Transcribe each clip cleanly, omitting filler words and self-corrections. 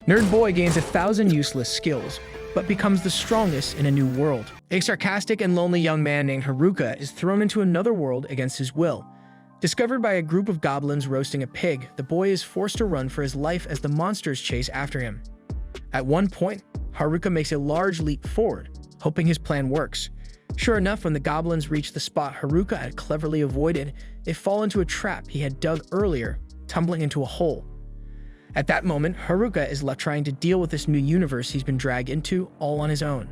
Nerd Boy gains 1,000 useless skills, but becomes the strongest in a new world. A sarcastic and lonely young man named Haruka is thrown into another world against his will. Discovered by a group of goblins roasting a pig, the boy is forced to run for his life as the monsters chase after him. At one point, Haruka makes a large leap forward, hoping his plan works. Sure enough, when the goblins reach the spot Haruka had cleverly avoided, they fall into a trap he had dug earlier, tumbling into a hole. At that moment, Haruka is left trying to deal with this new universe he's been dragged into all on his own.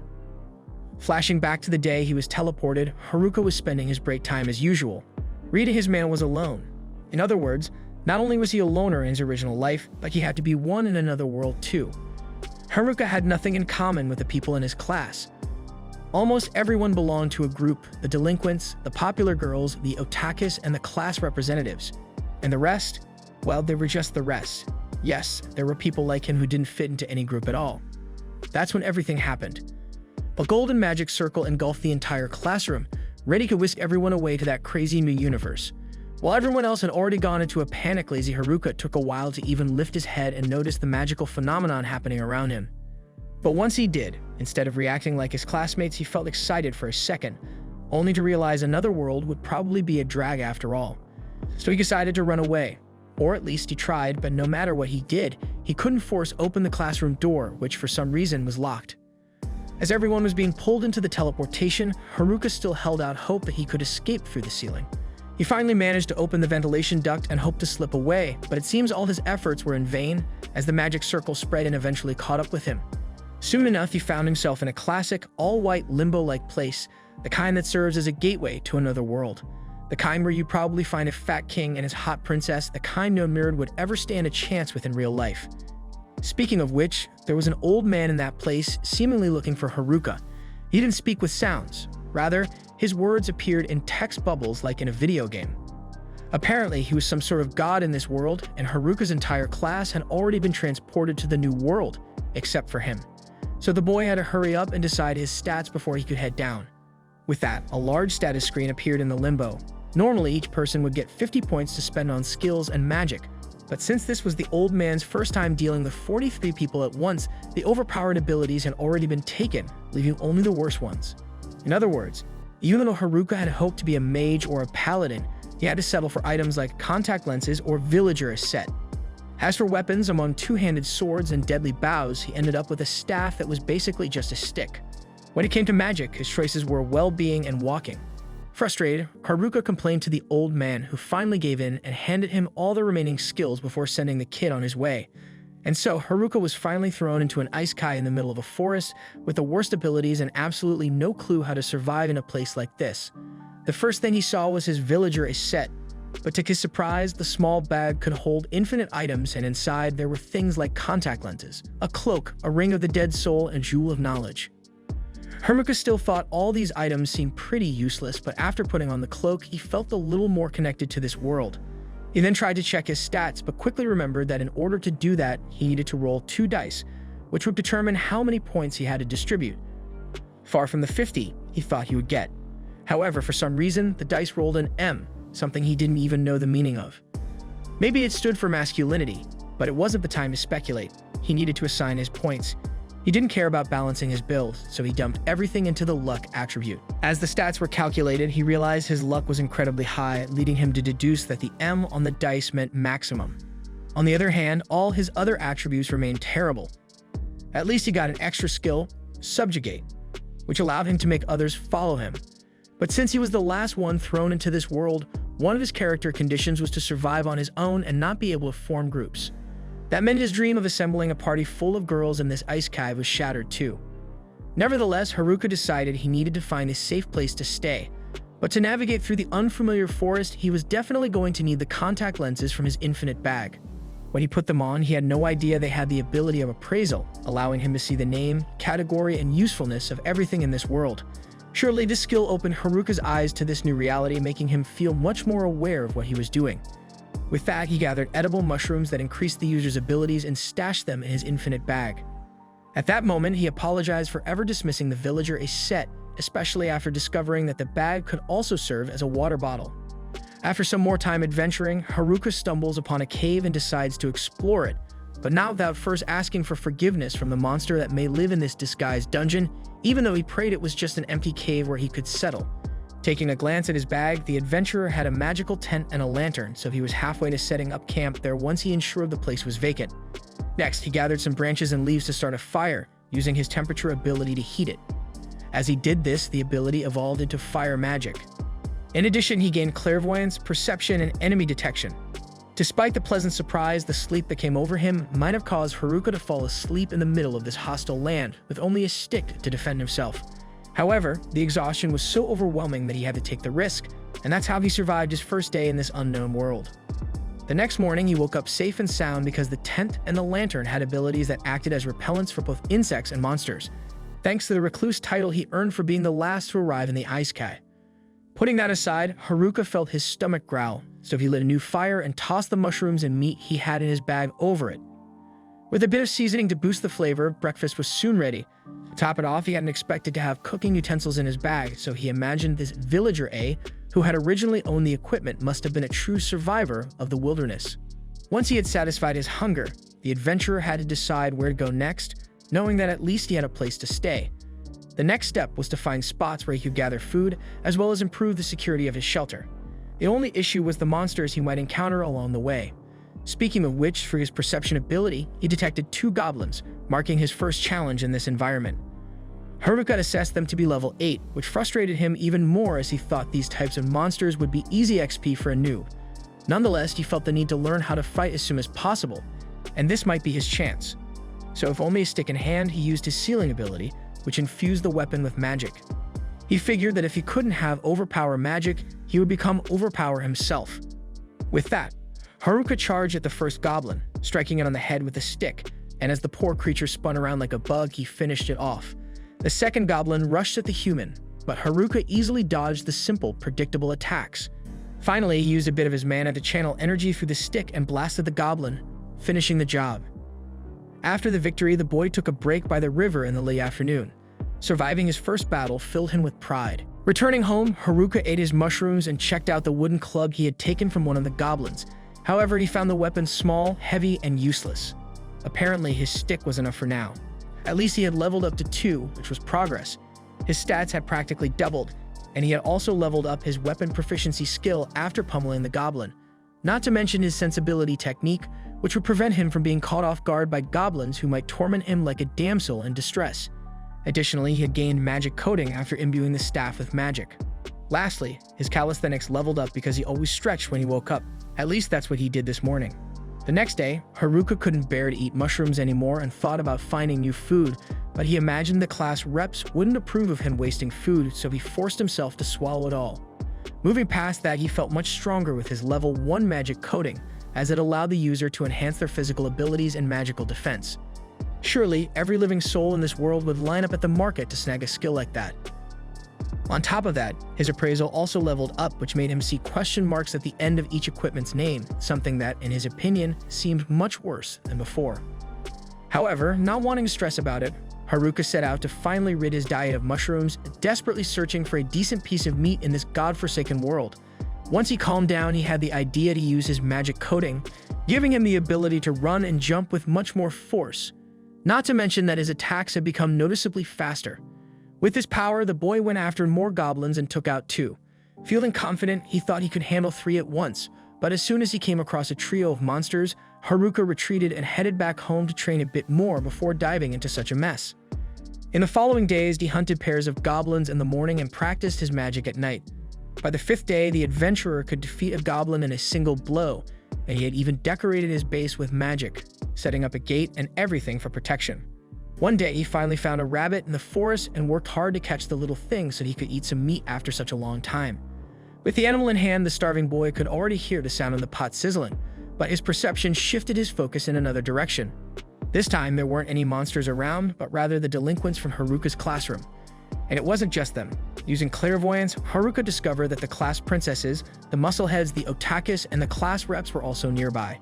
Flashing back to the day he was teleported, Haruka was spending his break time as usual. Reading his mail was alone. In other words, not only was he a loner in his original life, but he had to be one in another world too. Haruka had nothing in common with the people in his class. Almost everyone belonged to a group: the delinquents, the popular girls, the otakus, and the class representatives. And the rest? Well, they were just the rest. Yes, there were people like him who didn't fit into any group at all. That's when everything happened. A golden magic circle engulfed the entire classroom, ready to whisk everyone away to that crazy new universe. While everyone else had already gone into a panic, lazy Haruka took a while to even lift his head and notice the magical phenomenon happening around him. But once he did, instead of reacting like his classmates, he felt excited for a second, only to realize another world would probably be a drag after all. So he decided to run away. Or at least he tried, but no matter what he did, he couldn't force open the classroom door, which for some reason was locked. As everyone was being pulled into the teleportation, Haruka still held out hope that he could escape through the ceiling. He finally managed to open the ventilation duct and hoped to slip away, but it seems all his efforts were in vain, as the magic circle spread and eventually caught up with him. Soon enough, he found himself in a classic, all-white limbo-like place, the kind that serves as a gateway to another world. The kind where you probably find a fat king and his hot princess, the kind no mirror would ever stand a chance with in real life. Speaking of which, there was an old man in that place, seemingly looking for Haruka. He didn't speak with sounds. Rather, his words appeared in text bubbles like in a video game. Apparently, he was some sort of god in this world, and Haruka's entire class had already been transported to the new world, except for him. So the boy had to hurry up and decide his stats before he could head down. With that, a large status screen appeared in the limbo. Normally, each person would get 50 points to spend on skills and magic, but since this was the old man's first time dealing with 43 people at once, the overpowered abilities had already been taken, leaving only the worst ones. In other words, even though Haruka had hoped to be a mage or a paladin, he had to settle for items like contact lenses or villager as set. As for weapons, among two-handed swords and deadly bows, he ended up with a staff that was basically just a stick. When it came to magic, his choices were well-being and walking. Frustrated, Haruka complained to the old man, who finally gave in and handed him all the remaining skills before sending the kid on his way. And so, Haruka was finally thrown into an isekai in the middle of a forest with the worst abilities and absolutely no clue how to survive in a place like this. The first thing he saw was his villager a set, but to his surprise, the small bag could hold infinite items, and inside there were things like contact lenses, a cloak, a ring of the dead soul, and a jewel of knowledge. Haruka still thought all these items seemed pretty useless, but after putting on the cloak, he felt a little more connected to this world. He then tried to check his stats, but quickly remembered that in order to do that, he needed to roll 2 dice, which would determine how many points he had to distribute. Far from the 50 he thought he would get. However, for some reason, the dice rolled an M, something he didn't even know the meaning of. Maybe it stood for masculinity, but it wasn't the time to speculate. He needed to assign his points. He didn't care about balancing his build, so he dumped everything into the luck attribute. As the stats were calculated, he realized his luck was incredibly high, leading him to deduce that the M on the dice meant maximum. On the other hand, all his other attributes remained terrible. At least he got an extra skill, subjugate, which allowed him to make others follow him. But since he was the last one thrown into this world, one of his character conditions was to survive on his own and not be able to form groups. That meant his dream of assembling a party full of girls in this isekai was shattered too. Nevertheless, Haruka decided he needed to find a safe place to stay. But to navigate through the unfamiliar forest, he was definitely going to need the contact lenses from his infinite bag. When he put them on, he had no idea they had the ability of appraisal, allowing him to see the name, category, and usefulness of everything in this world. Surely this skill opened Haruka's eyes to this new reality, making him feel much more aware of what he was doing. With that, he gathered edible mushrooms that increased the user's abilities and stashed them in his infinite bag. At that moment, he apologized for ever dismissing the villager a set, especially after discovering that the bag could also serve as a water bottle. After some more time adventuring, Haruka stumbles upon a cave and decides to explore it, but not without first asking for forgiveness from the monster that may live in this disguised dungeon, even though he prayed it was just an empty cave where he could settle. Taking a glance at his bag, the adventurer had a magical tent and a lantern, so he was halfway to setting up camp there once he ensured the place was vacant. Next, he gathered some branches and leaves to start a fire, using his temperature ability to heat it. As he did this, the ability evolved into fire magic. In addition, he gained clairvoyance, perception, and enemy detection. Despite the pleasant surprise, the sleep that came over him might have caused Haruka to fall asleep in the middle of this hostile land with only a stick to defend himself. However, the exhaustion was so overwhelming that he had to take the risk, and that's how he survived his first day in this unknown world. The next morning, he woke up safe and sound because the tent and the lantern had abilities that acted as repellents for both insects and monsters, thanks to the recluse title he earned for being the last to arrive in the Ice Sky. Putting that aside, Haruka felt his stomach growl, so he lit a new fire and tossed the mushrooms and meat he had in his bag over it. With a bit of seasoning to boost the flavor, breakfast was soon ready. To top it off, he hadn't expected to have cooking utensils in his bag, so he imagined this villager A, who had originally owned the equipment, must have been a true survivor of the wilderness. Once he had satisfied his hunger, the adventurer had to decide where to go next, knowing that at least he had a place to stay. The next step was to find spots where he could gather food, as well as improve the security of his shelter. The only issue was the monsters he might encounter along the way. Speaking of which, for his perception ability, he detected 2 goblins, marking his first challenge in this environment. Haruka assessed them to be level 8, which frustrated him even more as he thought these types of monsters would be easy XP for a noob. Nonetheless, he felt the need to learn how to fight as soon as possible, and this might be his chance. So if only a stick in hand, he used his sealing ability, which infused the weapon with magic. He figured that if he couldn't have overpower magic, he would become overpower himself. With that, Haruka charged at the first goblin, striking it on the head with a stick, and as the poor creature spun around like a bug, he finished it off. The second goblin rushed at the human, but Haruka easily dodged the simple, predictable attacks. Finally, he used a bit of his mana to channel energy through the stick and blasted the goblin, finishing the job. After the victory, the boy took a break by the river in the late afternoon. Surviving his first battle filled him with pride. Returning home, Haruka ate his mushrooms and checked out the wooden club he had taken from one of the goblins. However, he found the weapon small, heavy, and useless. Apparently, his stick was enough for now. At least he had leveled up to 2, which was progress. His stats had practically doubled, and he had also leveled up his weapon proficiency skill after pummeling the goblin. Not to mention his sensibility technique, which would prevent him from being caught off guard by goblins who might torment him like a damsel in distress. Additionally, he had gained magic coating after imbuing the staff with magic. Lastly, his calisthenics leveled up because he always stretched when he woke up. At least that's what he did this morning. The next day, Haruka couldn't bear to eat mushrooms anymore and thought about finding new food, but he imagined the class reps wouldn't approve of him wasting food, so he forced himself to swallow it all. Moving past that, he felt much stronger with his level 1 magic coating, as it allowed the user to enhance their physical abilities and magical defense. Surely, every living soul in this world would line up at the market to snag a skill like that. On top of that, his appraisal also leveled up, which made him see question marks at the end of each equipment's name, something that, in his opinion, seemed much worse than before. However, not wanting to stress about it, Haruka set out to finally rid his diet of mushrooms, desperately searching for a decent piece of meat in this godforsaken world. Once he calmed down, he had the idea to use his magic coating, giving him the ability to run and jump with much more force. Not to mention that his attacks had become noticeably faster. With his power, the boy went after more goblins and took out 2. Feeling confident, he thought he could handle 3 at once, but as soon as he came across a trio of monsters, Haruka retreated and headed back home to train a bit more before diving into such a mess. In the following days, he hunted pairs of goblins in the morning and practiced his magic at night. By the 5th day, the adventurer could defeat a goblin in a single blow, and he had even decorated his base with magic, setting up a gate and everything for protection. One day, he finally found a rabbit in the forest and worked hard to catch the little thing so he could eat some meat after such a long time. With the animal in hand, the starving boy could already hear the sound of the pot sizzling, but his perception shifted his focus in another direction. This time, there weren't any monsters around, but rather the delinquents from Haruka's classroom. And it wasn't just them. Using clairvoyance, Haruka discovered that the class princesses, the muscleheads, the otakus, and the class reps were also nearby.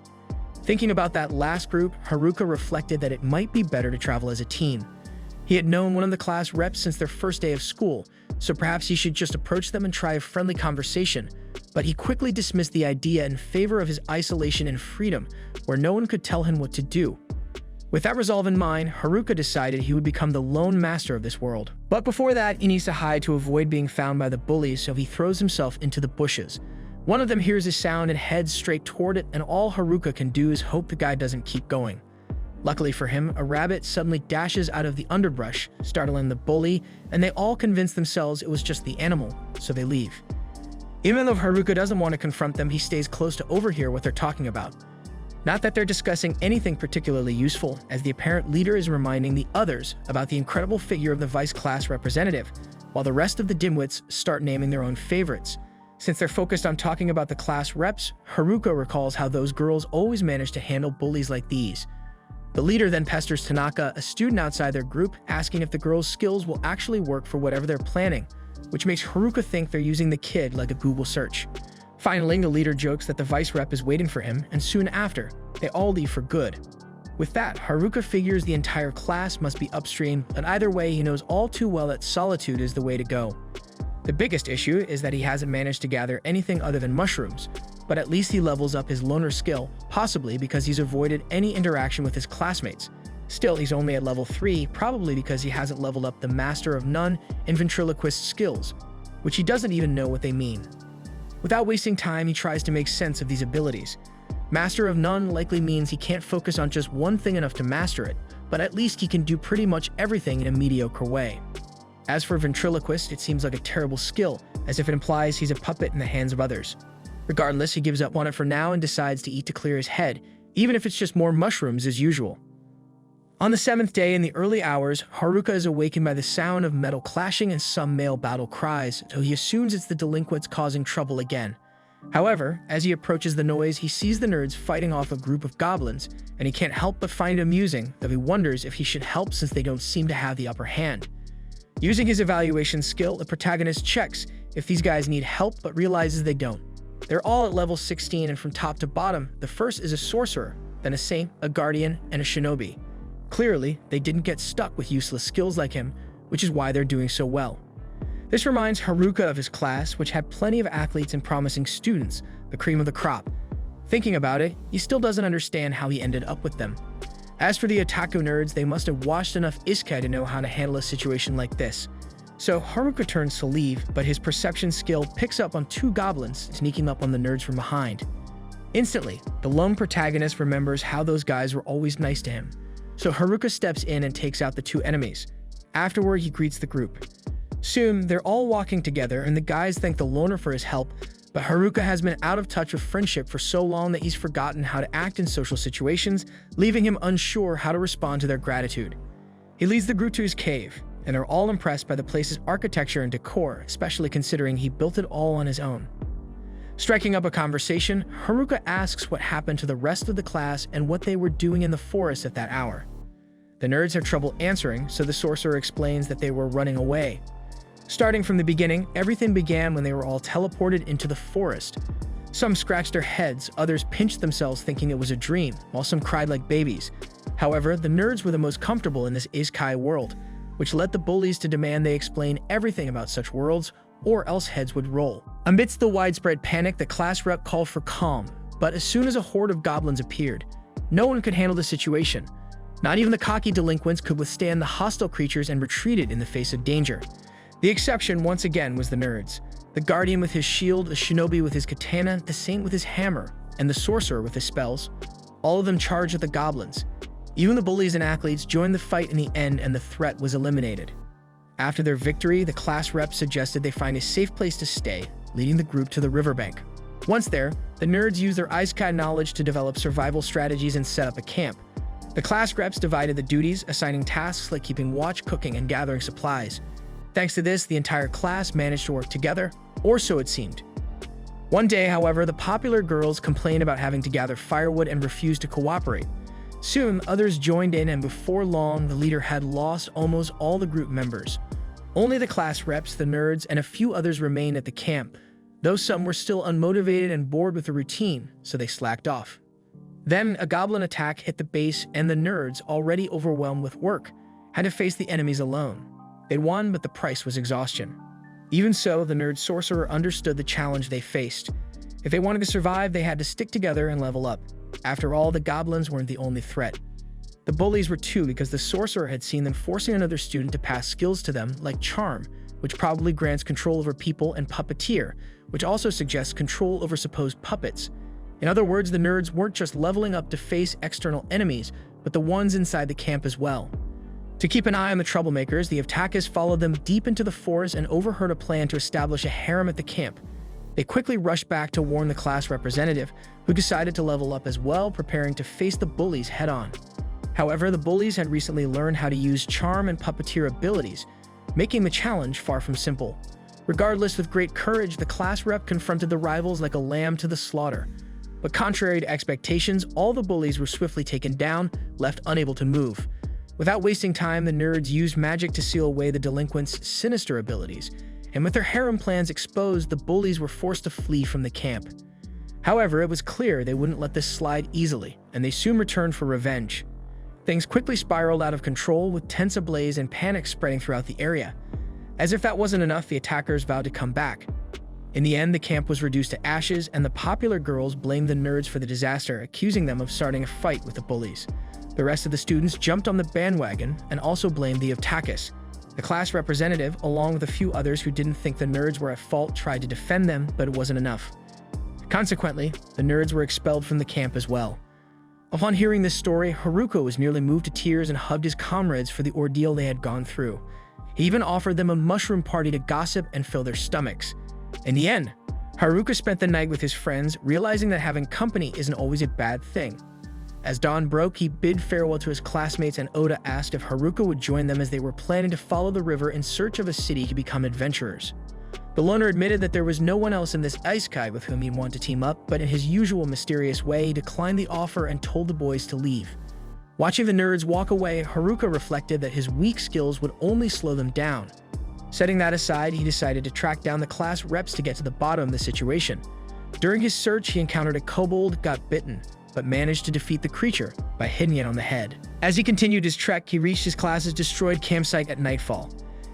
Thinking about that last group, Haruka reflected that it might be better to travel as a team. He had known one of the class reps since their first day of school, so perhaps he should just approach them and try a friendly conversation, but he quickly dismissed the idea in favor of his isolation and freedom, where no one could tell him what to do. With that resolve in mind, Haruka decided he would become the lone master of this world. But before that, he needs to hide to avoid being found by the bullies, so he throws himself into the bushes. One of them hears a sound and heads straight toward it, and all Haruka can do is hope the guy doesn't keep going. Luckily for him, a rabbit suddenly dashes out of the underbrush, startling the bully, and they all convince themselves it was just the animal, so they leave. Even though Haruka doesn't want to confront them, he stays close to overhear what they're talking about. Not that they're discussing anything particularly useful, as the apparent leader is reminding the others about the incredible figure of the vice class representative, while the rest of the dimwits start naming their own favorites. Since they're focused on talking about the class reps, Haruka recalls how those girls always manage to handle bullies like these. The leader then pesters Tanaka, a student outside their group, asking if the girls' skills will actually work for whatever they're planning, which makes Haruka think they're using the kid like a Google search. Finally, the leader jokes that the vice rep is waiting for him, and soon after, they all leave for good. With that, Haruka figures the entire class must be upstream, but either way, he knows all too well that solitude is the way to go. The biggest issue is that he hasn't managed to gather anything other than mushrooms, but at least he levels up his loner skill, possibly because he's avoided any interaction with his classmates. Still, he's only at level 3, probably because he hasn't leveled up the Master of None and Ventriloquist skills, which he doesn't even know what they mean. Without wasting time, he tries to make sense of these abilities. Master of None likely means he can't focus on just one thing enough to master it, but at least he can do pretty much everything in a mediocre way. As for Ventriloquist, it seems like a terrible skill, as if it implies he's a puppet in the hands of others. Regardless, he gives up on it for now and decides to eat to clear his head, even if it's just more mushrooms as usual. On the 7th day, in the early hours, Haruka is awakened by the sound of metal clashing and some male battle cries, so he assumes it's the delinquents causing trouble again. However, as he approaches the noise, he sees the nerds fighting off a group of goblins, and he can't help but find it amusing, though he wonders if he should help since they don't seem to have the upper hand. Using his evaluation skill, the protagonist checks if these guys need help but realizes they don't. They're all at level 16, and from top to bottom, the first is a sorcerer, then a saint, a guardian, and a shinobi. Clearly, they didn't get stuck with useless skills like him, which is why they're doing so well. This reminds Haruka of his class, which had plenty of athletes and promising students, the cream of the crop. Thinking about it, he still doesn't understand how he ended up with them. As for the otaku nerds, they must have watched enough isekai to know how to handle a situation like this. So Haruka turns to leave, but his perception skill picks up on 2 goblins sneaking up on the nerds from behind. Instantly, the lone protagonist remembers how those guys were always nice to him. So Haruka steps in and takes out the 2 enemies. Afterward, he greets the group. Soon, they're all walking together, and the guys thank the loner for his help, but Haruka has been out of touch with friendship for so long that he's forgotten how to act in social situations, leaving him unsure how to respond to their gratitude. He leads the group to his cave, and they're all impressed by the place's architecture and decor, especially considering he built it all on his own. Striking up a conversation, Haruka asks what happened to the rest of the class and what they were doing in the forest at that hour. The nerds have trouble answering, so the sorcerer explains that they were running away. Starting from the beginning, everything began when they were all teleported into the forest. Some scratched their heads, others pinched themselves thinking it was a dream, while some cried like babies. However, the nerds were the most comfortable in this isekai world, which led the bullies to demand they explain everything about such worlds, or else heads would roll. Amidst the widespread panic, the class rep called for calm, but as soon as a horde of goblins appeared, no one could handle the situation. Not even the cocky delinquents could withstand the hostile creatures and retreated in the face of danger. The exception, once again, was the nerds. The guardian with his shield, the shinobi with his katana, the saint with his hammer, and the sorcerer with his spells. All of them charged at the goblins. Even the bullies and athletes joined the fight in the end, and the threat was eliminated. After their victory, the class rep suggested they find a safe place to stay, leading the group to the riverbank. Once there, the nerds used their isekai knowledge to develop survival strategies and set up a camp. The class reps divided the duties, assigning tasks like keeping watch, cooking, and gathering supplies. Thanks to this, the entire class managed to work together, or so it seemed. One day, however, the popular girls complained about having to gather firewood and refused to cooperate. Soon, others joined in, and before long, the leader had lost almost all the group members. Only the class reps, the nerds, and a few others remained at the camp, though some were still unmotivated and bored with the routine, so they slacked off. Then, a goblin attack hit the base, and the nerds, already overwhelmed with work, had to face the enemies alone. They'd won, but the price was exhaustion. Even so, the nerd sorcerer understood the challenge they faced. If they wanted to survive, they had to stick together and level up. After all, the goblins weren't the only threat. The bullies were too because the sorcerer had seen them forcing another student to pass skills to them like charm, which probably grants control over people, and puppeteer, which also suggests control over supposed puppets. In other words, the nerds weren't just leveling up to face external enemies, but the ones inside the camp as well. To keep an eye on the troublemakers, the Abtakas followed them deep into the forest and overheard a plan to establish a harem at the camp. They quickly rushed back to warn the class representative, who decided to level up as well, preparing to face the bullies head-on. However, the bullies had recently learned how to use charm and puppeteer abilities, making the challenge far from simple. Regardless, with great courage, the class rep confronted the rivals like a lamb to the slaughter. But contrary to expectations, all the bullies were swiftly taken down, left unable to move. Without wasting time, the nerds used magic to seal away the delinquents' sinister abilities, and with their harem plans exposed, the bullies were forced to flee from the camp. However, it was clear they wouldn't let this slide easily, and they soon returned for revenge. Things quickly spiraled out of control, with tents ablaze and panic spreading throughout the area. As if that wasn't enough, the attackers vowed to come back. In the end, the camp was reduced to ashes, and the popular girls blamed the nerds for the disaster, accusing them of starting a fight with the bullies. The rest of the students jumped on the bandwagon and also blamed the Abtakas. The class representative, along with a few others who didn't think the nerds were at fault, tried to defend them, but it wasn't enough. Consequently, the nerds were expelled from the camp as well. Upon hearing this story, Haruka was nearly moved to tears and hugged his comrades for the ordeal they had gone through. He even offered them a mushroom party to gossip and fill their stomachs. In the end, Haruka spent the night with his friends, realizing that having company isn't always a bad thing. As dawn broke, he bid farewell to his classmates, and Oda asked if Haruka would join them as they were planning to follow the river in search of a city to become adventurers. The loner admitted that there was no one else in this isekai with whom he'd want to team up, but in his usual mysterious way, he declined the offer and told the boys to leave. Watching the nerds walk away, Haruka reflected that his weak skills would only slow them down. Setting that aside, he decided to track down the class reps to get to the bottom of the situation. During his search, he encountered a kobold, got bitten, but managed to defeat the creature by hitting it on the head. As he continued his trek, he reached his class's destroyed campsite at nightfall.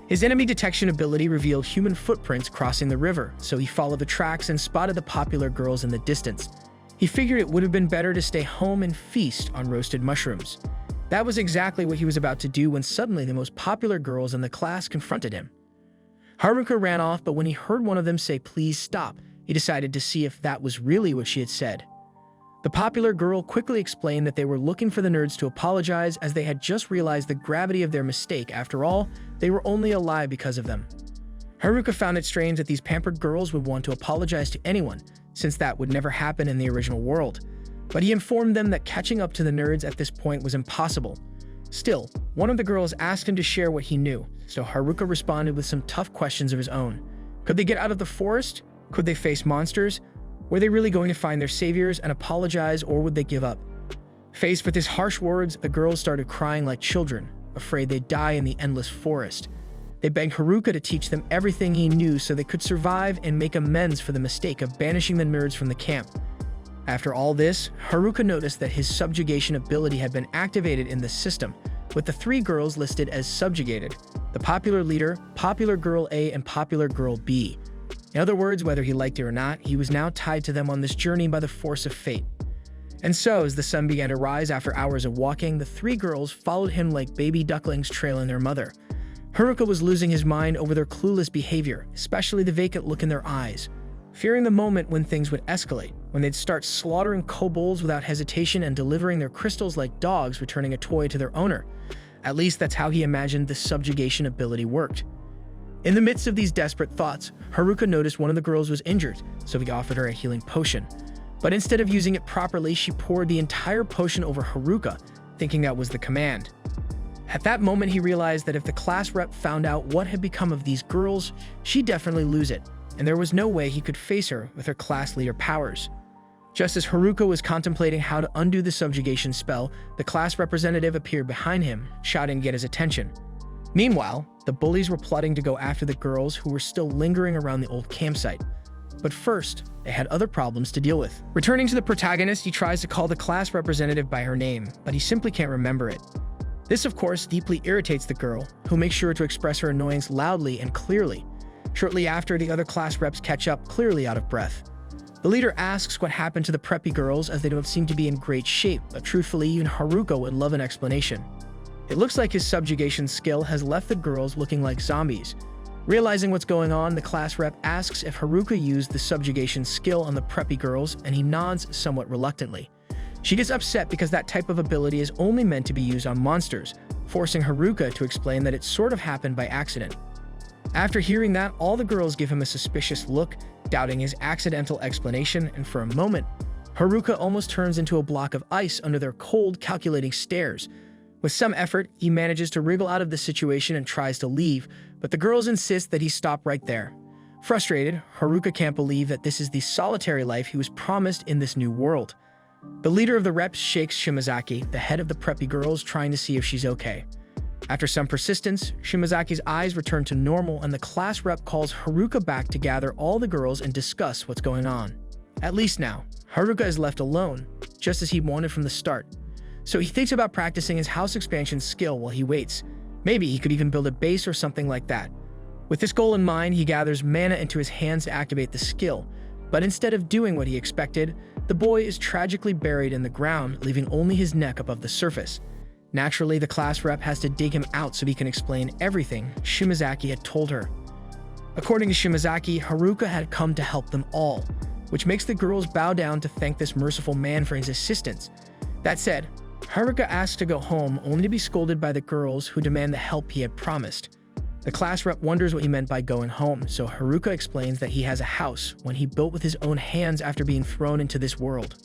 His enemy detection ability revealed human footprints crossing the river, so he followed the tracks and spotted the popular girls in the distance. He figured it would have been better to stay home and feast on roasted mushrooms. That was exactly what he was about to do when suddenly the most popular girls in the class confronted him. Haruka ran off, but when he heard one of them say, "Please stop," he decided to see if that was really what she had said. The popular girl quickly explained that they were looking for the nerds to apologize, as they had just realized the gravity of their mistake. After all, they were only alive because of them. Haruka found it strange that these pampered girls would want to apologize to anyone, since that would never happen in the original world. But he informed them that catching up to the nerds at this point was impossible. Still, one of the girls asked him to share what he knew, so Haruka responded with some tough questions of his own. Could they get out of the forest? Could they face monsters? Were they really going to find their saviors and apologize, or would they give up? Faced with his harsh words, the girls started crying like children, afraid they'd die in the endless forest. They begged Haruka to teach them everything he knew so they could survive and make amends for the mistake of banishing the nerds from the camp. After all this, Haruka noticed that his subjugation ability had been activated in the system, with the three girls listed as subjugated: the popular leader, popular girl A, and popular girl B. In other words, whether he liked it or not, he was now tied to them on this journey by the force of fate. And so, as the sun began to rise after hours of walking, the three girls followed him like baby ducklings trailing their mother. Haruka was losing his mind over their clueless behavior, especially the vacant look in their eyes. Fearing the moment when things would escalate, when they'd start slaughtering kobolds without hesitation and delivering their crystals like dogs returning a toy to their owner. At least that's how he imagined the subjugation ability worked. In the midst of these desperate thoughts, Haruka noticed one of the girls was injured, so he offered her a healing potion. But instead of using it properly, she poured the entire potion over Haruka, thinking that was the command. At that moment, he realized that if the class rep found out what had become of these girls, she'd definitely lose it, and there was no way he could face her with her class leader powers. Just as Haruka was contemplating how to undo the subjugation spell, the class representative appeared behind him, shouting to get his attention. Meanwhile, the bullies were plotting to go after the girls who were still lingering around the old campsite. But first, they had other problems to deal with. Returning to the protagonist, he tries to call the class representative by her name, but he simply can't remember it. This, of course, deeply irritates the girl, who makes sure to express her annoyance loudly and clearly. Shortly after, the other class reps catch up, clearly out of breath. The leader asks what happened to the preppy girls as they don't seem to be in great shape, but truthfully, even Haruka would love an explanation. It looks like his subjugation skill has left the girls looking like zombies. Realizing what's going on, the class rep asks if Haruka used the subjugation skill on the preppy girls, and he nods somewhat reluctantly. She gets upset because that type of ability is only meant to be used on monsters, forcing Haruka to explain that it sort of happened by accident. After hearing that, all the girls give him a suspicious look, doubting his accidental explanation, and for a moment, Haruka almost turns into a block of ice under their cold, calculating stares. With some effort, he manages to wriggle out of the situation and tries to leave, but the girls insist that he stop right there. Frustrated, Haruka can't believe that this is the solitary life he was promised in this new world. The leader of the reps shakes Shimazaki, the head of the preppy girls, trying to see if she's okay. After some persistence, Shimazaki's eyes return to normal and the class rep calls Haruka back to gather all the girls and discuss what's going on. At least now, Haruka is left alone, just as he wanted from the start. So he thinks about practicing his house expansion skill while he waits. Maybe he could even build a base or something like that. With this goal in mind, he gathers mana into his hands to activate the skill, but instead of doing what he expected, the boy is tragically buried in the ground, leaving only his neck above the surface. Naturally, the class rep has to dig him out so he can explain everything Shimazaki had told her. According to Shimazaki, Haruka had come to help them all, which makes the girls bow down to thank this merciful man for his assistance. That said, Haruka asks to go home only to be scolded by the girls who demand the help he had promised. The class rep wonders what he meant by going home, so Haruka explains that he has a house one he built with his own hands after being thrown into this world.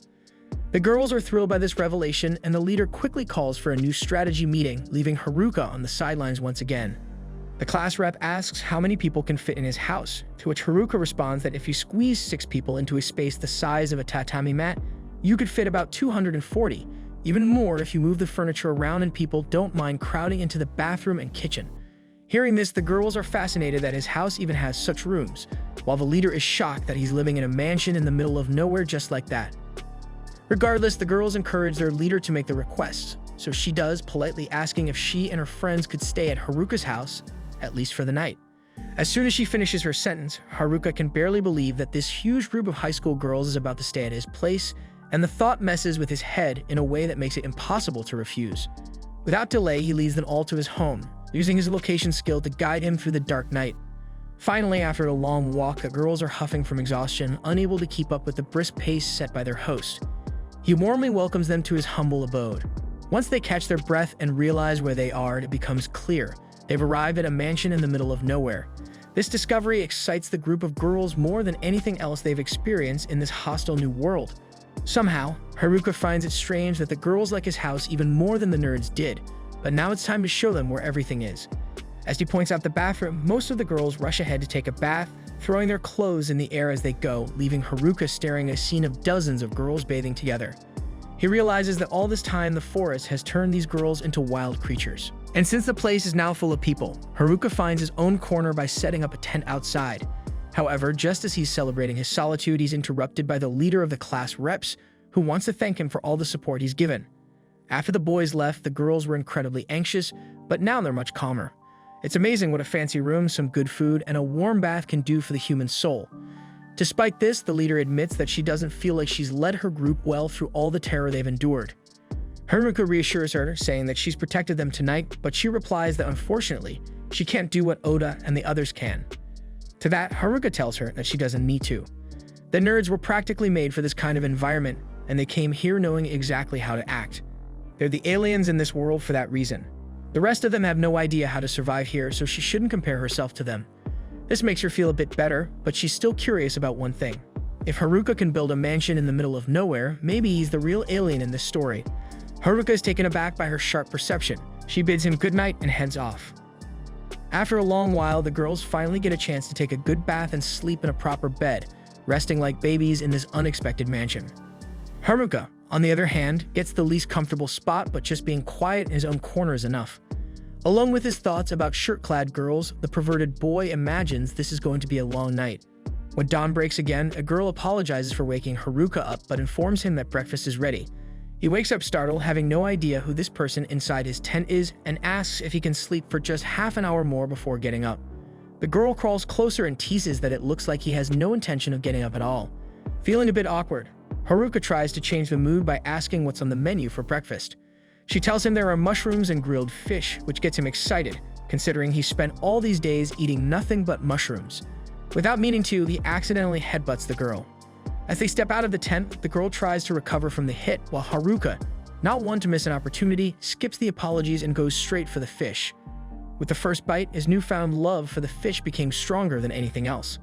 The girls are thrilled by this revelation, and the leader quickly calls for a new strategy meeting, leaving Haruka on the sidelines once again. The class rep asks how many people can fit in his house, to which Haruka responds that if you squeeze 6 people into a space the size of a tatami mat, you could fit about 240, even more if you move the furniture around and people don't mind crowding into the bathroom and kitchen. Hearing this, the girls are fascinated that his house even has such rooms, while the leader is shocked that he's living in a mansion in the middle of nowhere just like that. Regardless, the girls encourage their leader to make the requests, so she does, politely asking if she and her friends could stay at Haruka's house, at least for the night. As soon as she finishes her sentence, Haruka can barely believe that this huge group of high school girls is about to stay at his place, and the thought messes with his head in a way that makes it impossible to refuse. Without delay, he leads them all to his home, using his location skill to guide him through the dark night. Finally, after a long walk, the girls are huffing from exhaustion, unable to keep up with the brisk pace set by their host. He warmly welcomes them to his humble abode. Once they catch their breath and realize where they are, it becomes clear. They've arrived at a mansion in the middle of nowhere. This discovery excites the group of girls more than anything else they've experienced in this hostile new world. Somehow, Haruka finds it strange that the girls like his house even more than the nerds did, but now it's time to show them where everything is. As he points out the bathroom, most of the girls rush ahead to take a bath, throwing their clothes in the air as they go, leaving Haruka staring at a scene of dozens of girls bathing together. He realizes that all this time the forest has turned these girls into wild creatures. And since the place is now full of people, Haruka finds his own corner by setting up a tent outside. However, just as he's celebrating his solitude, he's interrupted by the leader of the class reps, who wants to thank him for all the support he's given. After the boys left, the girls were incredibly anxious, but now they're much calmer. It's amazing what a fancy room, some good food, and a warm bath can do for the human soul. Despite this, the leader admits that she doesn't feel like she's led her group well through all the terror they've endured. Haruka reassures her, saying that she's protected them tonight, but she replies that unfortunately, she can't do what Oda and the others can. To that, Haruka tells her that she doesn't need to. The nerds were practically made for this kind of environment, and they came here knowing exactly how to act. They're the aliens in this world for that reason. The rest of them have no idea how to survive here, so she shouldn't compare herself to them. This makes her feel a bit better, but she's still curious about one thing. If Haruka can build a mansion in the middle of nowhere, maybe he's the real alien in this story. Haruka is taken aback by her sharp perception. She bids him goodnight and heads off. After a long while, the girls finally get a chance to take a good bath and sleep in a proper bed, resting like babies in this unexpected mansion. Haruka, on the other hand, gets the least comfortable spot, but just being quiet in his own corner is enough. Along with his thoughts about shirt-clad girls, the perverted boy imagines this is going to be a long night. When dawn breaks again, a girl apologizes for waking Haruka up but informs him that breakfast is ready. He wakes up startled, having no idea who this person inside his tent is, and asks if he can sleep for just half an hour more before getting up. The girl crawls closer and teases that it looks like he has no intention of getting up at all. Feeling a bit awkward, Haruka tries to change the mood by asking what's on the menu for breakfast. She tells him there are mushrooms and grilled fish, which gets him excited, considering he spent all these days eating nothing but mushrooms. Without meaning to, he accidentally headbutts the girl. As they step out of the tent, the girl tries to recover from the hit, while Haruka, not one to miss an opportunity, skips the apologies and goes straight for the fish. With the first bite, his newfound love for the fish became stronger than anything else.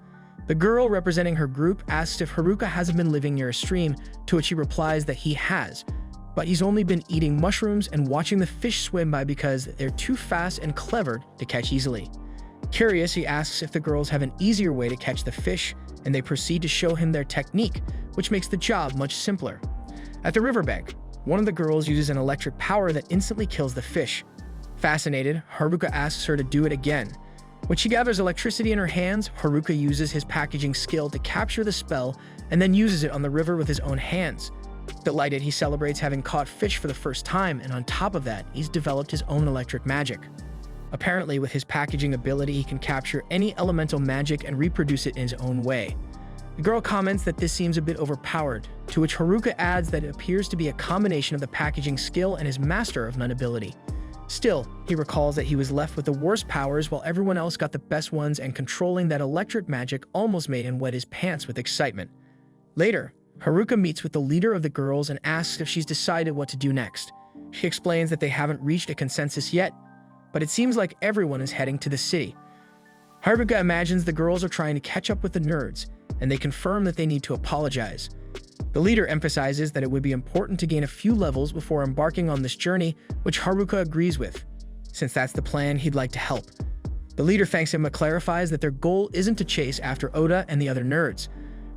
The girl, representing her group, asks if Haruka hasn't been living near a stream, to which he replies that he has, but he's only been eating mushrooms and watching the fish swim by because they're too fast and clever to catch easily. Curious, he asks if the girls have an easier way to catch the fish, and they proceed to show him their technique, which makes the job much simpler. At the riverbank, one of the girls uses an electric power that instantly kills the fish. Fascinated, Haruka asks her to do it again. When she gathers electricity in her hands, Haruka uses his packaging skill to capture the spell and then uses it on the river with his own hands. Delighted, he celebrates having caught fish for the first time, and on top of that, he's developed his own electric magic. Apparently, with his packaging ability, he can capture any elemental magic and reproduce it in his own way. The girl comments that this seems a bit overpowered, to which Haruka adds that it appears to be a combination of the packaging skill and his master of none ability. Still, he recalls that he was left with the worst powers while everyone else got the best ones, and controlling that electric magic almost made him wet his pants with excitement. Later, Haruka meets with the leader of the girls and asks if she's decided what to do next. She explains that they haven't reached a consensus yet, but it seems like everyone is heading to the city. Haruka imagines the girls are trying to catch up with the nerds, and they confirm that they need to apologize. The leader emphasizes that it would be important to gain a few levels before embarking on this journey, which Haruka agrees with. Since that's the plan, he'd like to help. The leader thanks him but clarifies that their goal isn't to chase after Oda and the other nerds.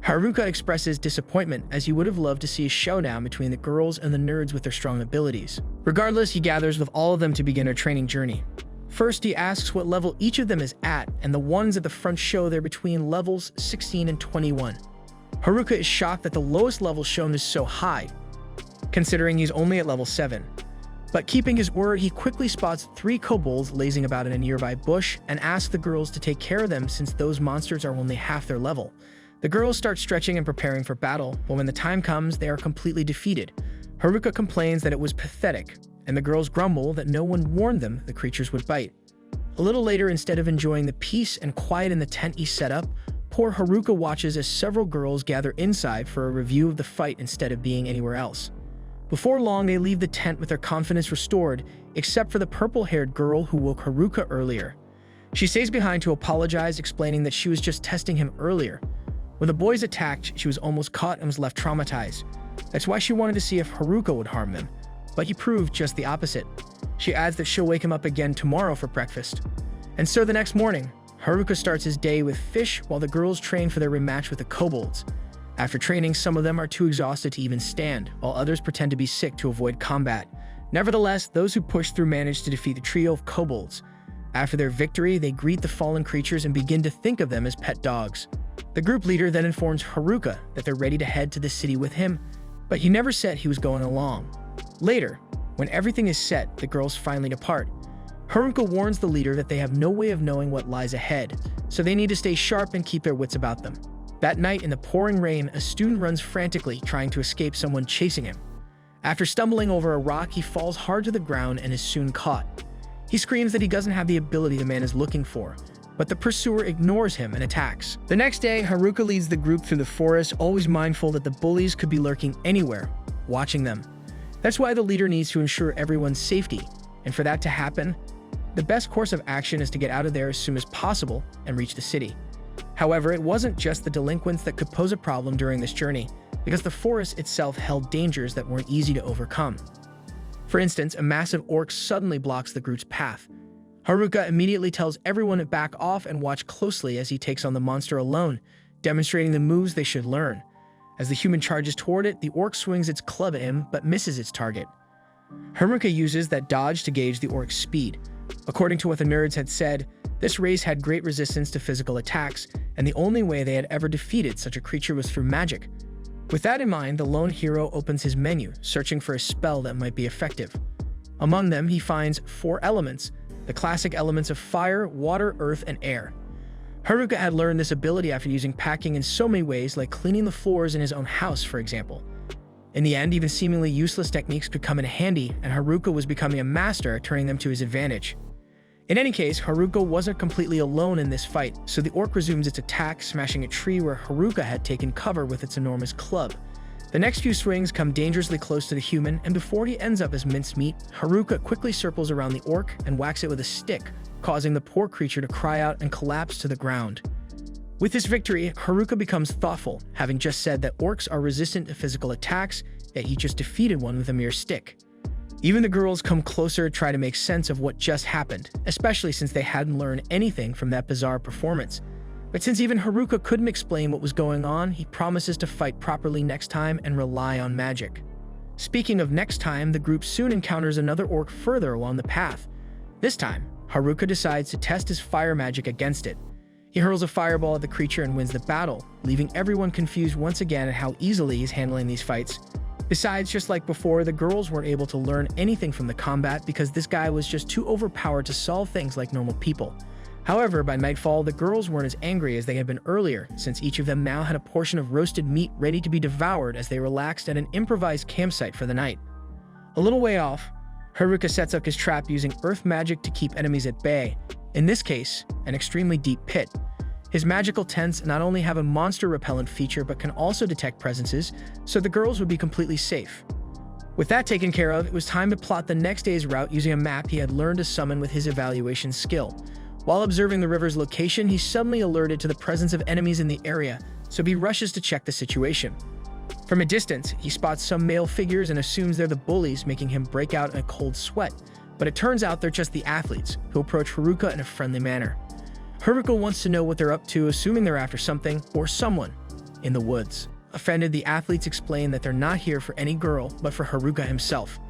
Haruka expresses disappointment, as he would have loved to see a showdown between the girls and the nerds with their strong abilities. Regardless, he gathers with all of them to begin a training journey. First, he asks what level each of them is at, and the ones at the front show they're between levels 16 and 21. Haruka is shocked that the lowest level shown is so high, considering he's only at level 7. But keeping his word, he quickly spots 3 kobolds lazing about in a nearby bush and asks the girls to take care of them since those monsters are only half their level. The girls start stretching and preparing for battle, but when the time comes, they are completely defeated. Haruka complains that it was pathetic, and the girls grumble that no one warned them the creatures would bite. A little later, instead of enjoying the peace and quiet in the tent he set up, poor Haruka watches as several girls gather inside for a review of the fight instead of being anywhere else. Before long, they leave the tent with their confidence restored, except for the purple-haired girl who woke Haruka earlier. She stays behind to apologize, explaining that she was just testing him earlier. When the boys attacked, she was almost caught and was left traumatized. That's why she wanted to see if Haruka would harm them, but he proved just the opposite. She adds that she'll wake him up again tomorrow for breakfast. And so the next morning, Haruka starts his day with fish while the girls train for their rematch with the kobolds. After training, some of them are too exhausted to even stand, while others pretend to be sick to avoid combat. Nevertheless, those who push through manage to defeat the trio of kobolds. After their victory, they greet the fallen creatures and begin to think of them as pet dogs. The group leader then informs Haruka that they're ready to head to the city with him, but he never said he was going along. Later, when everything is set, the girls finally depart. Haruka warns the leader that they have no way of knowing what lies ahead, so they need to stay sharp and keep their wits about them. That night, in the pouring rain, a student runs frantically, trying to escape someone chasing him. After stumbling over a rock, he falls hard to the ground and is soon caught. He screams that he doesn't have the ability the man is looking for, but the pursuer ignores him and attacks. The next day, Haruka leads the group through the forest, always mindful that the bullies could be lurking anywhere, watching them. That's why the leader needs to ensure everyone's safety, and for that to happen, the best course of action is to get out of there as soon as possible and reach the city. However, it wasn't just the delinquents that could pose a problem during this journey, because the forest itself held dangers that weren't easy to overcome. For instance, a massive orc suddenly blocks the group's path. Haruka immediately tells everyone to back off and watch closely as he takes on the monster alone, demonstrating the moves they should learn. As the human charges toward it, the orc swings its club at him but misses its target. Haruka uses that dodge to gauge the orc's speed. According to what the nerds had said, this race had great resistance to physical attacks, and the only way they had ever defeated such a creature was through magic. With that in mind, the lone hero opens his menu, searching for a spell that might be effective. Among them, he finds 4 elements, the classic elements of fire, water, earth, and air. Haruka had learned this ability after using packing in so many ways, like cleaning the floors in his own house, for example. In the end, even seemingly useless techniques could come in handy, and Haruka was becoming a master at turning them to his advantage. In any case, Haruka wasn't completely alone in this fight, so the orc resumes its attack, smashing a tree where Haruka had taken cover with its enormous club. The next few swings come dangerously close to the human, and before he ends up as mincemeat, Haruka quickly circles around the orc and whacks it with a stick, causing the poor creature to cry out and collapse to the ground. With this victory, Haruka becomes thoughtful, having just said that orcs are resistant to physical attacks, yet he just defeated one with a mere stick. Even the girls come closer to try to make sense of what just happened, especially since they hadn't learned anything from that bizarre performance. But since even Haruka couldn't explain what was going on, he promises to fight properly next time and rely on magic. Speaking of next time, the group soon encounters another orc further along the path. This time, Haruka decides to test his fire magic against it. He hurls a fireball at the creature and wins the battle, leaving everyone confused once again at how easily he's handling these fights. Besides, just like before, the girls weren't able to learn anything from the combat because this guy was just too overpowered to solve things like normal people. However, by nightfall, the girls weren't as angry as they had been earlier, since each of them now had a portion of roasted meat ready to be devoured as they relaxed at an improvised campsite for the night. A little way off, Haruka sets up his trap using earth magic to keep enemies at bay, in this case, an extremely deep pit. His magical tents not only have a monster repellent feature but can also detect presences, so the girls would be completely safe. With that taken care of, it was time to plot the next day's route using a map he had learned to summon with his evaluation skill. While observing the river's location, he's suddenly alerted to the presence of enemies in the area, so he rushes to check the situation. From a distance, he spots some male figures and assumes they're the bullies, making him break out in a cold sweat. But it turns out they're just the athletes, who approach Haruka in a friendly manner. Haruka wants to know what they're up to, assuming they're after something or someone in the woods. Offended, the athletes explain that they're not here for any girl, but for Haruka himself.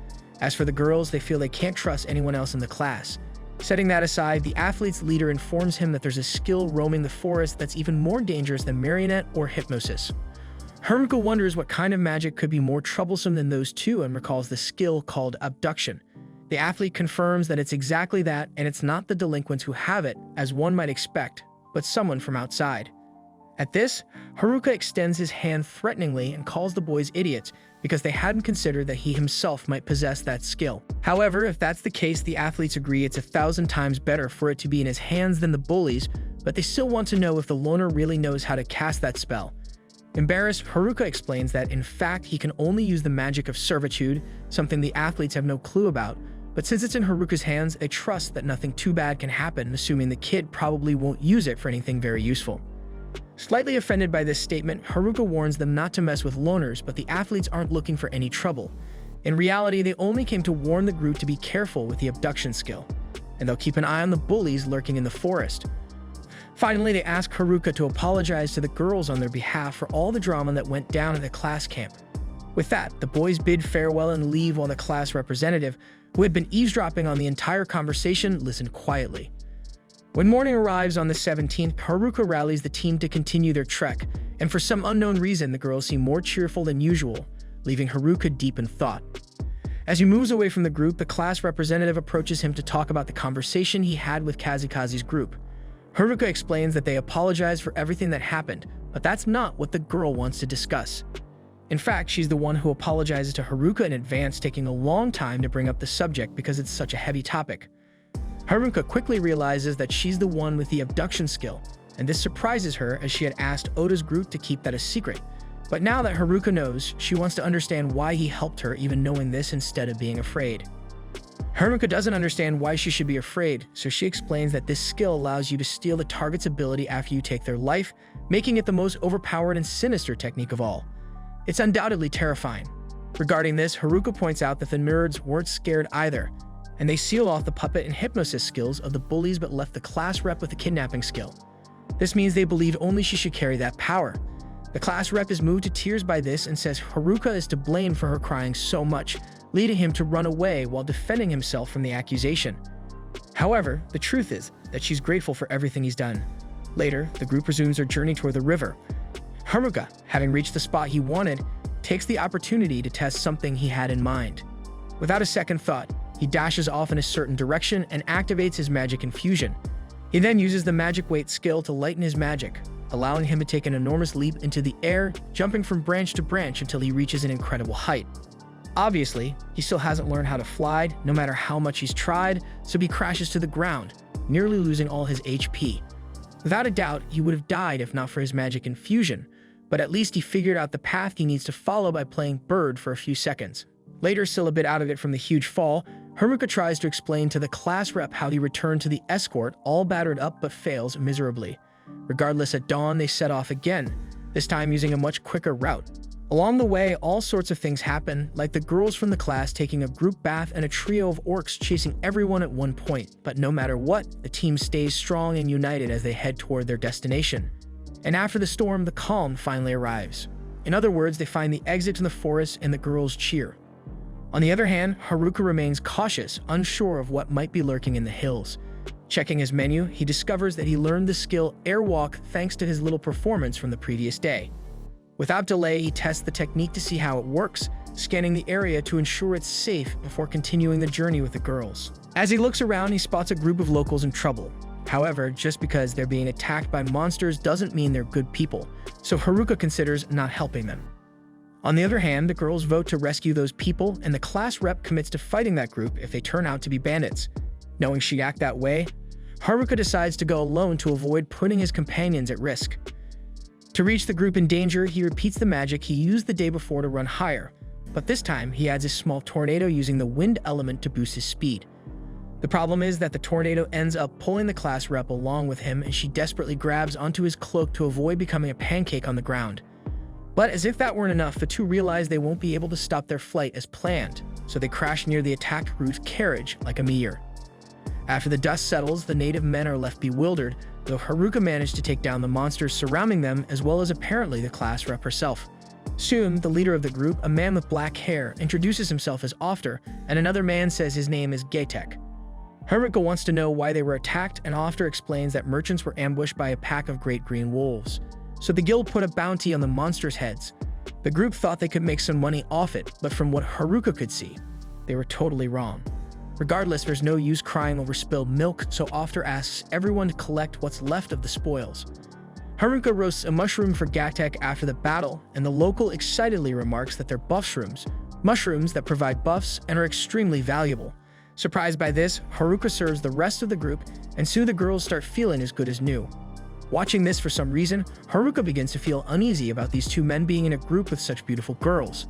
As for the girls, they feel they can't trust anyone else in the class. Setting that aside, the athlete's leader informs him that there's a skill roaming the forest that's even more dangerous than marionette or hypnosis. Haruka wonders what kind of magic could be more troublesome than those two and recalls the skill called abduction. The athlete confirms that it's exactly that, and it's not the delinquents who have it, as one might expect, but someone from outside. At this, Haruka extends his hand threateningly and calls the boys idiots because they hadn't considered that he himself might possess that skill. However, if that's the case, the athletes agree it's 1,000 times better for it to be in his hands than the bullies, but they still want to know if the loner really knows how to cast that spell. Embarrassed, Haruka explains that in fact he can only use the magic of servitude, something the athletes have no clue about, but since it's in Haruka's hands, they trust that nothing too bad can happen, assuming the kid probably won't use it for anything very useful. Slightly offended by this statement, Haruka warns them not to mess with loners, but the athletes aren't looking for any trouble. In reality, they only came to warn the group to be careful with the abduction skill, and they'll keep an eye on the bullies lurking in the forest. Finally, they ask Haruka to apologize to the girls on their behalf for all the drama that went down at the class camp. With that, the boys bid farewell and leave while the class representative, who had been eavesdropping on the entire conversation, listened quietly. When morning arrives on the 17th, Haruka rallies the team to continue their trek, and for some unknown reason, the girls seem more cheerful than usual, leaving Haruka deep in thought. As he moves away from the group, the class representative approaches him to talk about the conversation he had with Kazikaze's group. Haruka explains that they apologize for everything that happened, but that's not what the girl wants to discuss. In fact, she's the one who apologizes to Haruka in advance, taking a long time to bring up the subject because it's such a heavy topic. Haruka quickly realizes that she's the one with the abduction skill, and this surprises her as she had asked Oda's group to keep that a secret. But now that Haruka knows, she wants to understand why he helped her even knowing this instead of being afraid. Haruka doesn't understand why she should be afraid, so she explains that this skill allows you to steal the target's ability after you take their life, making it the most overpowered and sinister technique of all. It's undoubtedly terrifying. Regarding this, Haruka points out that the nerds weren't scared either, and they seal off the puppet and hypnosis skills of the bullies but left the class rep with the kidnapping skill. This means they believe only she should carry that power. The class rep is moved to tears by this and says Haruka is to blame for her crying so much, leading him to run away while defending himself from the accusation. However, the truth is that she's grateful for everything he's done. Later, the group resumes their journey toward the river. Haruka, having reached the spot he wanted, takes the opportunity to test something he had in mind. Without a second thought, he dashes off in a certain direction and activates his magic infusion. He then uses the magic weight skill to lighten his magic, allowing him to take an enormous leap into the air, jumping from branch to branch until he reaches an incredible height. Obviously, he still hasn't learned how to fly, no matter how much he's tried, so he crashes to the ground, nearly losing all his HP. Without a doubt, he would have died if not for his magic infusion, but at least he figured out the path he needs to follow by playing bird for a few seconds. Later, still a bit out of it from the huge fall, Haruka tries to explain to the class rep how he returned to the escort, all battered up but fails miserably. Regardless, at dawn, they set off again, this time using a much quicker route. Along the way, all sorts of things happen, like the girls from the class taking a group bath and a trio of orcs chasing everyone at one point. But no matter what, the team stays strong and united as they head toward their destination. And after the storm, the calm finally arrives. In other words, they find the exit to the forest and the girls cheer. On the other hand, Haruka remains cautious, unsure of what might be lurking in the hills. Checking his menu, he discovers that he learned the skill Airwalk thanks to his little performance from the previous day. Without delay, he tests the technique to see how it works, scanning the area to ensure it's safe before continuing the journey with the girls. As he looks around, he spots a group of locals in trouble. However, just because they're being attacked by monsters doesn't mean they're good people, so Haruka considers not helping them. On the other hand, the girls vote to rescue those people, and the class rep commits to fighting that group if they turn out to be bandits. Knowing she'd act that way, Haruka decides to go alone to avoid putting his companions at risk. To reach the group in danger, he repeats the magic he used the day before to run higher, but this time he adds a small tornado using the wind element to boost his speed. The problem is that the tornado ends up pulling the class rep along with him, and she desperately grabs onto his cloak to avoid becoming a pancake on the ground. But as if that weren't enough, the two realize they won't be able to stop their flight as planned, so they crash near the attacked group's carriage like a meteor. After the dust settles, the native men are left bewildered, though Haruka managed to take down the monsters surrounding them as well as apparently the class rep herself. Soon, the leader of the group, a man with black hair, introduces himself as Ofter, and another man says his name is Gaitek. Haruka wants to know why they were attacked, and Ofter explains that merchants were ambushed by a pack of great green wolves. So the guild put a bounty on the monsters' heads. The group thought they could make some money off it, but from what Haruka could see, they were totally wrong. Regardless, there's no use crying over spilled milk, so Ofter asks everyone to collect what's left of the spoils. Haruka roasts a mushroom for Gatek after the battle, and the local excitedly remarks that they're buff shrooms, mushrooms that provide buffs and are extremely valuable. Surprised by this, Haruka serves the rest of the group, and soon the girls start feeling as good as new. Watching this for some reason, Haruka begins to feel uneasy about these two men being in a group with such beautiful girls.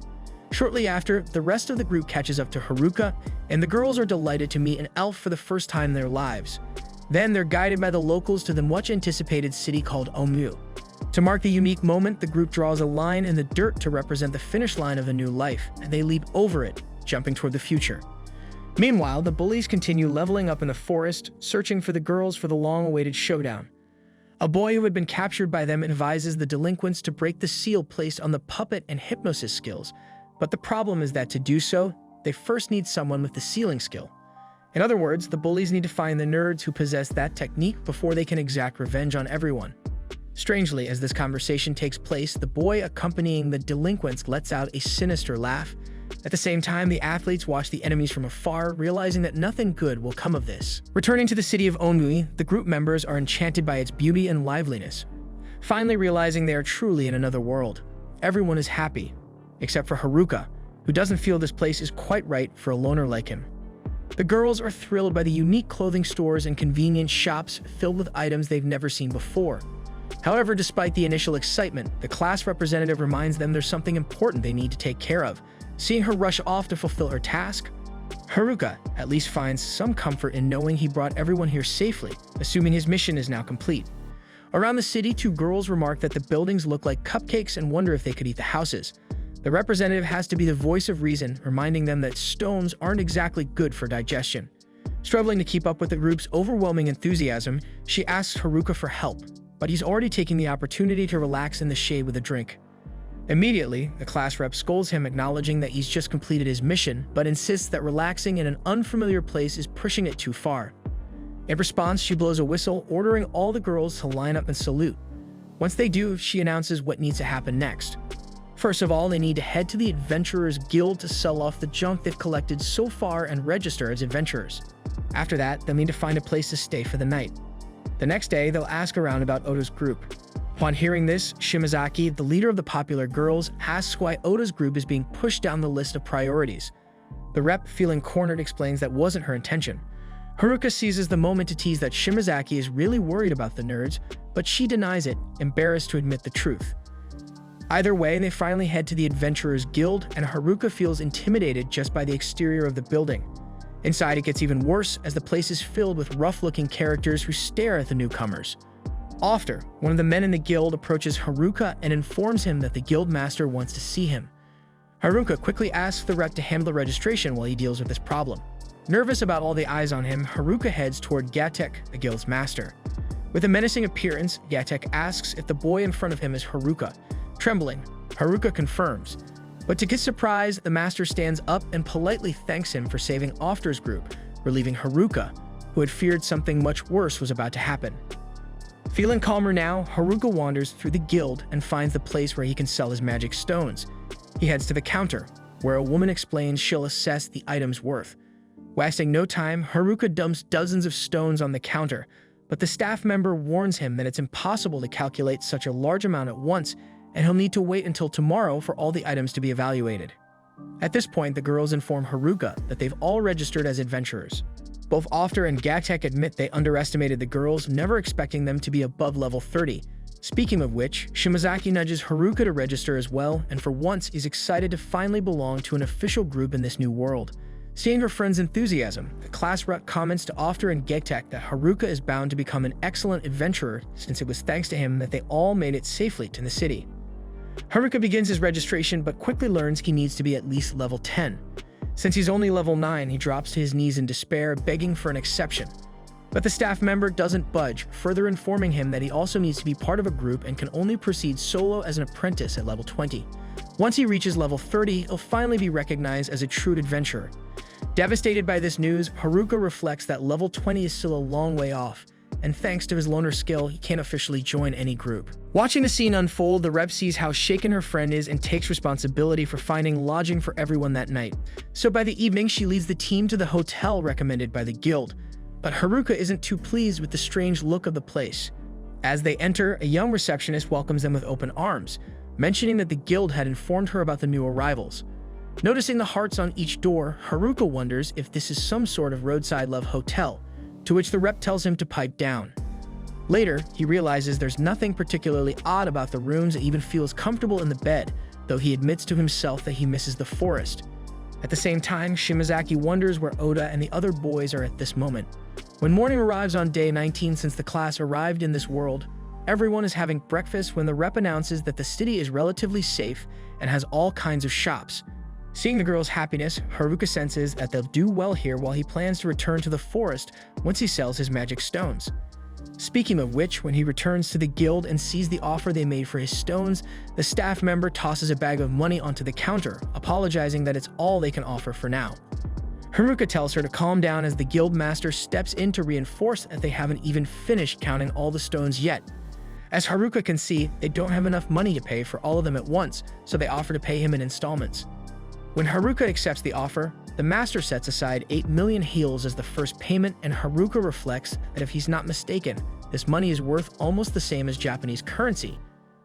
Shortly after, the rest of the group catches up to Haruka, and the girls are delighted to meet an elf for the first time in their lives. Then they're guided by the locals to the much-anticipated city called Omu. To mark the unique moment, the group draws a line in the dirt to represent the finish line of a new life, and they leap over it, jumping toward the future. Meanwhile, the bullies continue leveling up in the forest, searching for the girls for the long-awaited showdown. A boy who had been captured by them advises the delinquents to break the seal placed on the puppet and hypnosis skills, but the problem is that to do so, they first need someone with the sealing skill. In other words, the bullies need to find the nerds who possess that technique before they can exact revenge on everyone. Strangely, as this conversation takes place, the boy accompanying the delinquents lets out a sinister laugh. At the same time, the athletes watch the enemies from afar, realizing that nothing good will come of this. Returning to the city of Onmui, the group members are enchanted by its beauty and liveliness. Finally realizing they are truly in another world, everyone is happy, except for Haruka, who doesn't feel this place is quite right for a loner like him. The girls are thrilled by the unique clothing stores and convenient shops filled with items they've never seen before. However, despite the initial excitement, the class representative reminds them there's something important they need to take care of. Seeing her rush off to fulfill her task, Haruka at least finds some comfort in knowing he brought everyone here safely, assuming his mission is now complete. Around the city, two girls remark that the buildings look like cupcakes and wonder if they could eat the houses. The representative has to be the voice of reason, reminding them that stones aren't exactly good for digestion. Struggling to keep up with the group's overwhelming enthusiasm, she asks Haruka for help, but he's already taking the opportunity to relax in the shade with a drink. Immediately, the class rep scolds him, acknowledging that he's just completed his mission, but insists that relaxing in an unfamiliar place is pushing it too far. In response, she blows a whistle, ordering all the girls to line up and salute. Once they do, she announces what needs to happen next. First of all, they need to head to the Adventurers Guild to sell off the junk they've collected so far and register as adventurers. After that, they'll need to find a place to stay for the night. The next day, they'll ask around about Oda's group. Upon hearing this, Shimazaki, the leader of the popular girls, asks why Oda's group is being pushed down the list of priorities. The rep, feeling cornered, explains that wasn't her intention. Haruka seizes the moment to tease that Shimazaki is really worried about the nerds, but she denies it, embarrassed to admit the truth. Either way, they finally head to the Adventurers Guild, and Haruka feels intimidated just by the exterior of the building. Inside, it gets even worse, as the place is filled with rough-looking characters who stare at the newcomers. After, one of the men in the guild approaches Haruka and informs him that the guild master wants to see him. Haruka quickly asks the rep to handle the registration while he deals with this problem. Nervous about all the eyes on him, Haruka heads toward Gatek, the guild's master. With a menacing appearance, Gatek asks if the boy in front of him is Haruka. Trembling, Haruka confirms. But to his surprise, the master stands up and politely thanks him for saving After's group, relieving Haruka, who had feared something much worse was about to happen. Feeling calmer now, Haruka wanders through the guild and finds the place where he can sell his magic stones. He heads to the counter, where a woman explains she'll assess the item's worth. Wasting no time, Haruka dumps dozens of stones on the counter, but the staff member warns him that it's impossible to calculate such a large amount at once, and he'll need to wait until tomorrow for all the items to be evaluated. At this point, the girls inform Haruka that they've all registered as adventurers. Both After and Gatek admit they underestimated the girls, never expecting them to be above level 30. Speaking of which, Shimazaki nudges Haruka to register as well, and for once is excited to finally belong to an official group in this new world. Seeing her friend's enthusiasm, the class rep comments to After and Gatek that Haruka is bound to become an excellent adventurer, since it was thanks to him that they all made it safely to the city. Haruka begins his registration but quickly learns he needs to be at least level 10. Since he's only level 9, he drops to his knees in despair, begging for an exception. But the staff member doesn't budge, further informing him that he also needs to be part of a group and can only proceed solo as an apprentice at level 20. Once he reaches level 30, he'll finally be recognized as a true adventurer. Devastated by this news, Haruka reflects that level 20 is still a long way off, and thanks to his loner skill, he can't officially join any group. Watching the scene unfold, the rep sees how shaken her friend is and takes responsibility for finding lodging for everyone that night. So by the evening, she leads the team to the hotel recommended by the guild. But Haruka isn't too pleased with the strange look of the place. As they enter, a young receptionist welcomes them with open arms, mentioning that the guild had informed her about the new arrivals. Noticing the hearts on each door, Haruka wonders if this is some sort of roadside love hotel, to which the rep tells him to pipe down. Later, he realizes there's nothing particularly odd about the rooms and even feels comfortable in the bed, though he admits to himself that he misses the forest. At the same time, Shimazaki wonders where Oda and the other boys are at this moment. When morning arrives on day 19 since the class arrived in this world, everyone is having breakfast when the rep announces that the city is relatively safe and has all kinds of shops. Seeing the girls' happiness, Haruka senses that they'll do well here while he plans to return to the forest once he sells his magic stones. Speaking of which, when he returns to the guild and sees the offer they made for his stones, the staff member tosses a bag of money onto the counter, apologizing that it's all they can offer for now. Haruka tells her to calm down as the guild master steps in to reinforce that they haven't even finished counting all the stones yet. As Haruka can see, they don't have enough money to pay for all of them at once, so they offer to pay him in installments. When Haruka accepts the offer, the master sets aside 8 million heals as the first payment, and Haruka reflects that if he's not mistaken, this money is worth almost the same as Japanese currency,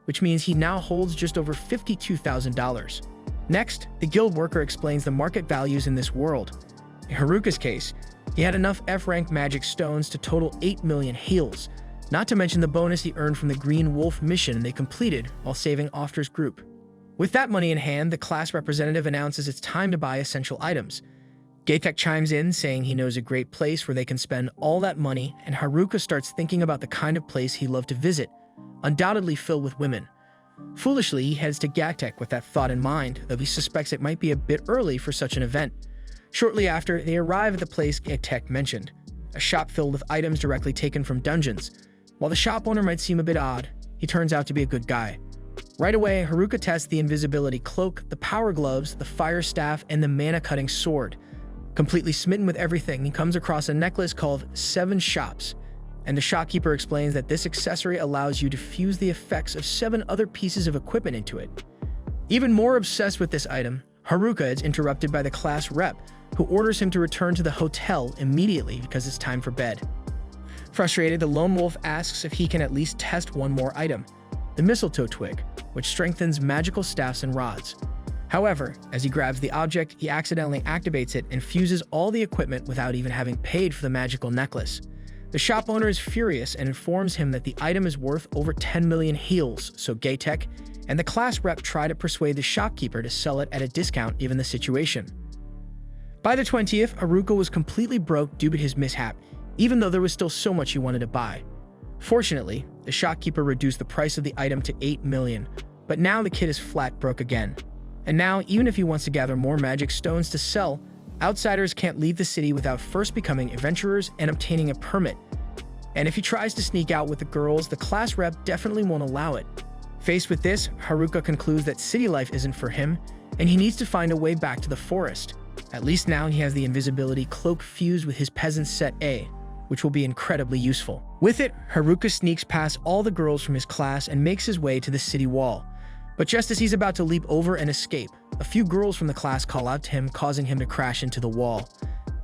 which means he now holds just over $52,000. Next, the guild worker explains the market values in this world. In Haruka's case, he had enough F-rank magic stones to total 8 million heals, not to mention the bonus he earned from the Green Wolf mission they completed while saving After's group. With that money in hand, the class representative announces it's time to buy essential items. Gatek chimes in, saying he knows a great place where they can spend all that money, and Haruka starts thinking about the kind of place he'd love to visit, undoubtedly filled with women. Foolishly, he heads to Gatek with that thought in mind, though he suspects it might be a bit early for such an event. Shortly after, they arrive at the place Gatek mentioned, a shop filled with items directly taken from dungeons. While the shop owner might seem a bit odd, he turns out to be a good guy. Right away, Haruka tests the invisibility cloak, the power gloves, the fire staff, and the mana-cutting sword. Completely smitten with everything, he comes across a necklace called 7 Shops, and the shopkeeper explains that this accessory allows you to fuse the effects of 7 other pieces of equipment into it. Even more obsessed with this item, Haruka is interrupted by the class rep, who orders him to return to the hotel immediately because it's time for bed. Frustrated, the lone wolf asks if he can at least test one more item, the mistletoe twig, which strengthens magical staffs and rods. However, as he grabs the object, he accidentally activates it and fuses all the equipment without even having paid for the magical necklace. The shop owner is furious and informs him that the item is worth over 10 million heals, so Gaytech and the class rep try to persuade the shopkeeper to sell it at a discount given the situation. By the 20th, Haruka was completely broke due to his mishap, even though there was still so much he wanted to buy. Fortunately, the shopkeeper reduced the price of the item to 8 million, but now the kid is flat broke again. And now, even if he wants to gather more magic stones to sell, outsiders can't leave the city without first becoming adventurers and obtaining a permit. And if he tries to sneak out with the girls, the class rep definitely won't allow it. Faced with this, Haruka concludes that city life isn't for him, and he needs to find a way back to the forest. At least now he has the invisibility cloak fused with his peasant set A, which will be incredibly useful. With it, Haruka sneaks past all the girls from his class and makes his way to the city wall. But just as he's about to leap over and escape, a few girls from the class call out to him, causing him to crash into the wall.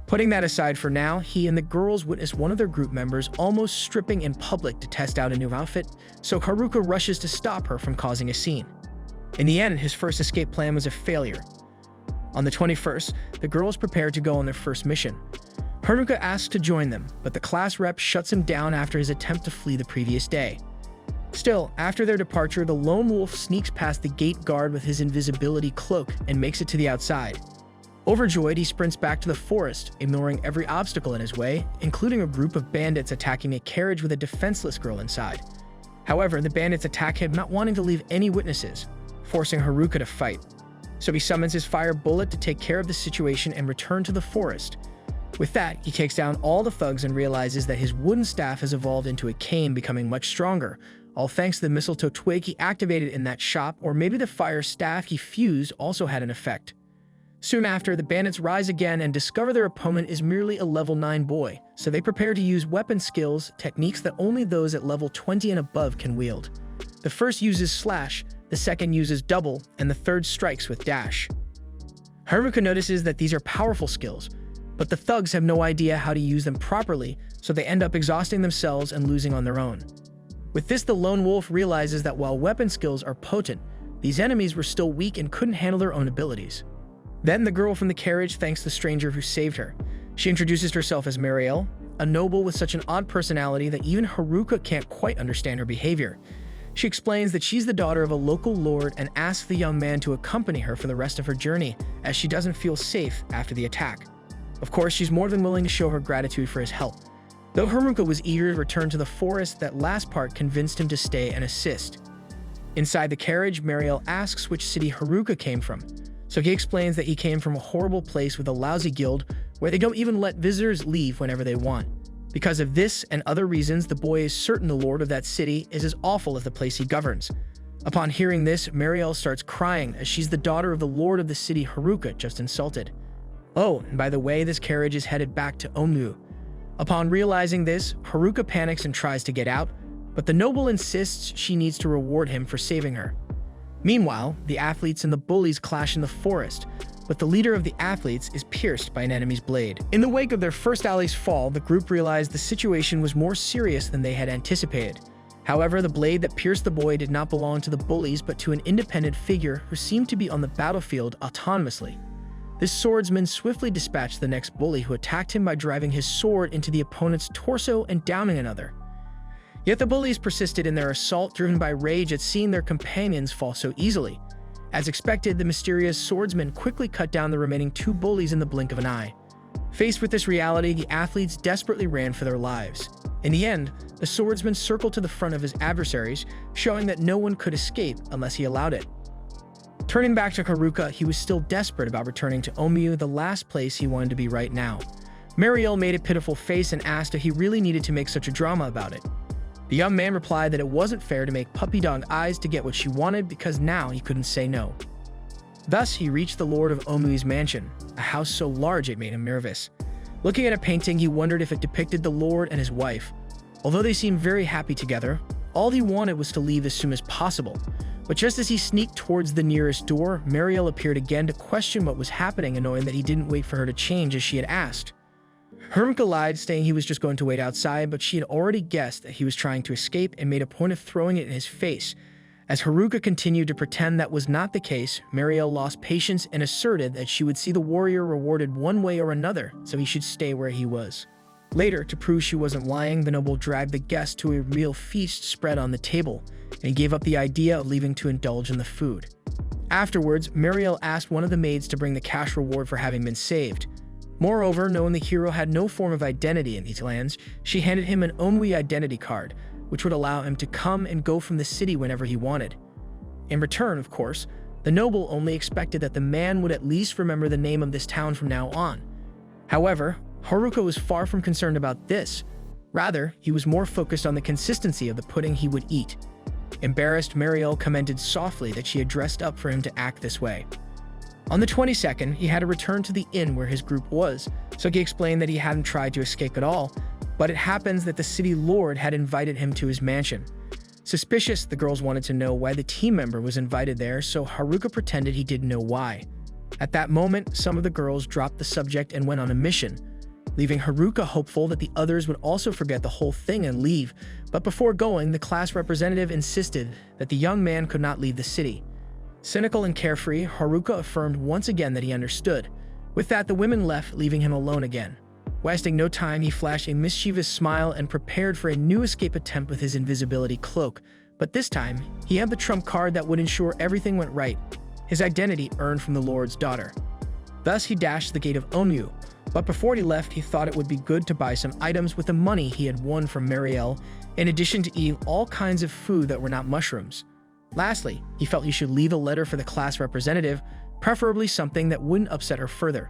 Putting that aside for now, he and the girls witness one of their group members almost stripping in public to test out a new outfit, so Haruka rushes to stop her from causing a scene. In the end, his first escape plan was a failure. On the 21st, the girls prepare to go on their first mission. Haruka asks to join them, but the class rep shuts him down after his attempt to flee the previous day. Still, after their departure, the lone wolf sneaks past the gate guard with his invisibility cloak and makes it to the outside. Overjoyed, he sprints back to the forest, ignoring every obstacle in his way, including a group of bandits attacking a carriage with a defenseless girl inside. However, the bandits attack him, not wanting to leave any witnesses, forcing Haruka to fight. So he summons his fire bullet to take care of the situation and return to the forest. With that, he takes down all the thugs and realizes that his wooden staff has evolved into a cane, becoming much stronger, all thanks to the mistletoe twig he activated in that shop, or maybe the fire staff he fused also had an effect. Soon after, the bandits rise again and discover their opponent is merely a level 9 boy, so they prepare to use weapon skills, techniques that only those at level 20 and above can wield. The first uses slash, the second uses double, and the third strikes with dash. Haruka notices that these are powerful skills, but the thugs have no idea how to use them properly, so they end up exhausting themselves and losing on their own. With this, the lone wolf realizes that while weapon skills are potent, these enemies were still weak and couldn't handle their own abilities. Then the girl from the carriage thanks the stranger who saved her. She introduces herself as Marielle, a noble with such an odd personality that even Haruka can't quite understand her behavior. She explains that she's the daughter of a local lord and asks the young man to accompany her for the rest of her journey, as she doesn't feel safe after the attack. Of course, she's more than willing to show her gratitude for his help. Though Haruka was eager to return to the forest, that last part convinced him to stay and assist. Inside the carriage, Marielle asks which city Haruka came from, so he explains that he came from a horrible place with a lousy guild where they don't even let visitors leave whenever they want. Because of this and other reasons, the boy is certain the lord of that city is as awful as the place he governs. Upon hearing this, Marielle starts crying as she's the daughter of the lord of the city Haruka just insulted. Oh, and by the way, this carriage is headed back to Omu. Upon realizing this, Haruka panics and tries to get out, but the noble insists she needs to reward him for saving her. Meanwhile, the athletes and the bullies clash in the forest, but the leader of the athletes is pierced by an enemy's blade. In the wake of their first ally's fall, the group realized the situation was more serious than they had anticipated. However, the blade that pierced the boy did not belong to the bullies but to an independent figure who seemed to be on the battlefield autonomously. This swordsman swiftly dispatched the next bully, who attacked him by driving his sword into the opponent's torso and downing another. Yet the bullies persisted in their assault, driven by rage at seeing their companions fall so easily. As expected, the mysterious swordsman quickly cut down the remaining 2 bullies in the blink of an eye. Faced with this reality, the athletes desperately ran for their lives. In the end, the swordsman circled to the front of his adversaries, showing that no one could escape unless he allowed it. Turning back to Haruka, he was still desperate about returning to Omu, the last place he wanted to be right now. Marielle made a pitiful face and asked if he really needed to make such a drama about it. The young man replied that it wasn't fair to make puppy dog eyes to get what she wanted, because now he couldn't say no. Thus, he reached the lord of Omu's mansion, a house so large it made him nervous. Looking at a painting, he wondered if it depicted the lord and his wife. Although they seemed very happy together, all he wanted was to leave as soon as possible. But just as he sneaked towards the nearest door, Marielle appeared again to question what was happening, annoying that he didn't wait for her to change as she had asked. Haruka lied, saying he was just going to wait outside, but she had already guessed that he was trying to escape and made a point of throwing it in his face. As Haruka continued to pretend that was not the case, Mariel lost patience and asserted that she would see the warrior rewarded one way or another, so he should stay where he was. Later, to prove she wasn't lying, the noble dragged the guest to a real feast spread on the table, and he gave up the idea of leaving to indulge in the food. Afterwards, Mariel asked one of the maids to bring the cash reward for having been saved. Moreover, knowing the hero had no form of identity in these lands, she handed him an Onmui identity card, which would allow him to come and go from the city whenever he wanted. In return, of course, the noble only expected that the man would at least remember the name of this town from now on. However, Haruka was far from concerned about this. Rather, he was more focused on the consistency of the pudding he would eat. Embarrassed, Mariel commented softly that she had dressed up for him to act this way. On the 22nd, he had to return to the inn where his group was, so he explained that he hadn't tried to escape at all, but it happens that the city lord had invited him to his mansion. Suspicious, the girls wanted to know why the team member was invited there, so Haruka pretended he didn't know why. At that moment, some of the girls dropped the subject and went on a mission, leaving Haruka hopeful that the others would also forget the whole thing and leave. But before going, the class representative insisted that the young man could not leave the city. Cynical and carefree, Haruka affirmed once again that he understood. With that, the women left, leaving him alone again. Wasting no time, he flashed a mischievous smile and prepared for a new escape attempt with his invisibility cloak. But this time, he had the trump card that would ensure everything went right: his identity earned from the Lord's daughter. Thus, he dashed the gate of Onyu. But before he left, he thought it would be good to buy some items with the money he had won from Mariel, in addition to eating all kinds of food that were not mushrooms. Lastly, he felt he should leave a letter for the class representative, preferably something that wouldn't upset her further.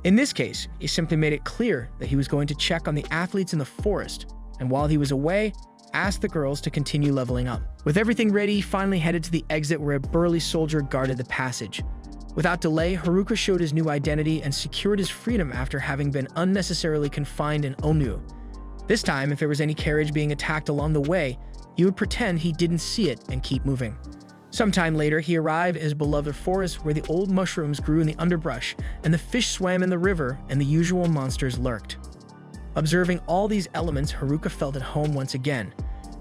In this case, he simply made it clear that he was going to check on the athletes in the forest, and while he was away, asked the girls to continue leveling up. With everything ready, he finally headed to the exit where a burly soldier guarded the passage. Without delay, Haruka showed his new identity and secured his freedom after having been unnecessarily confined in Onyu. This time, if there was any carriage being attacked along the way, he would pretend he didn't see it and keep moving. Sometime later, he arrived at his beloved forest where the old mushrooms grew in the underbrush and the fish swam in the river and the usual monsters lurked. Observing all these elements, Haruka felt at home once again.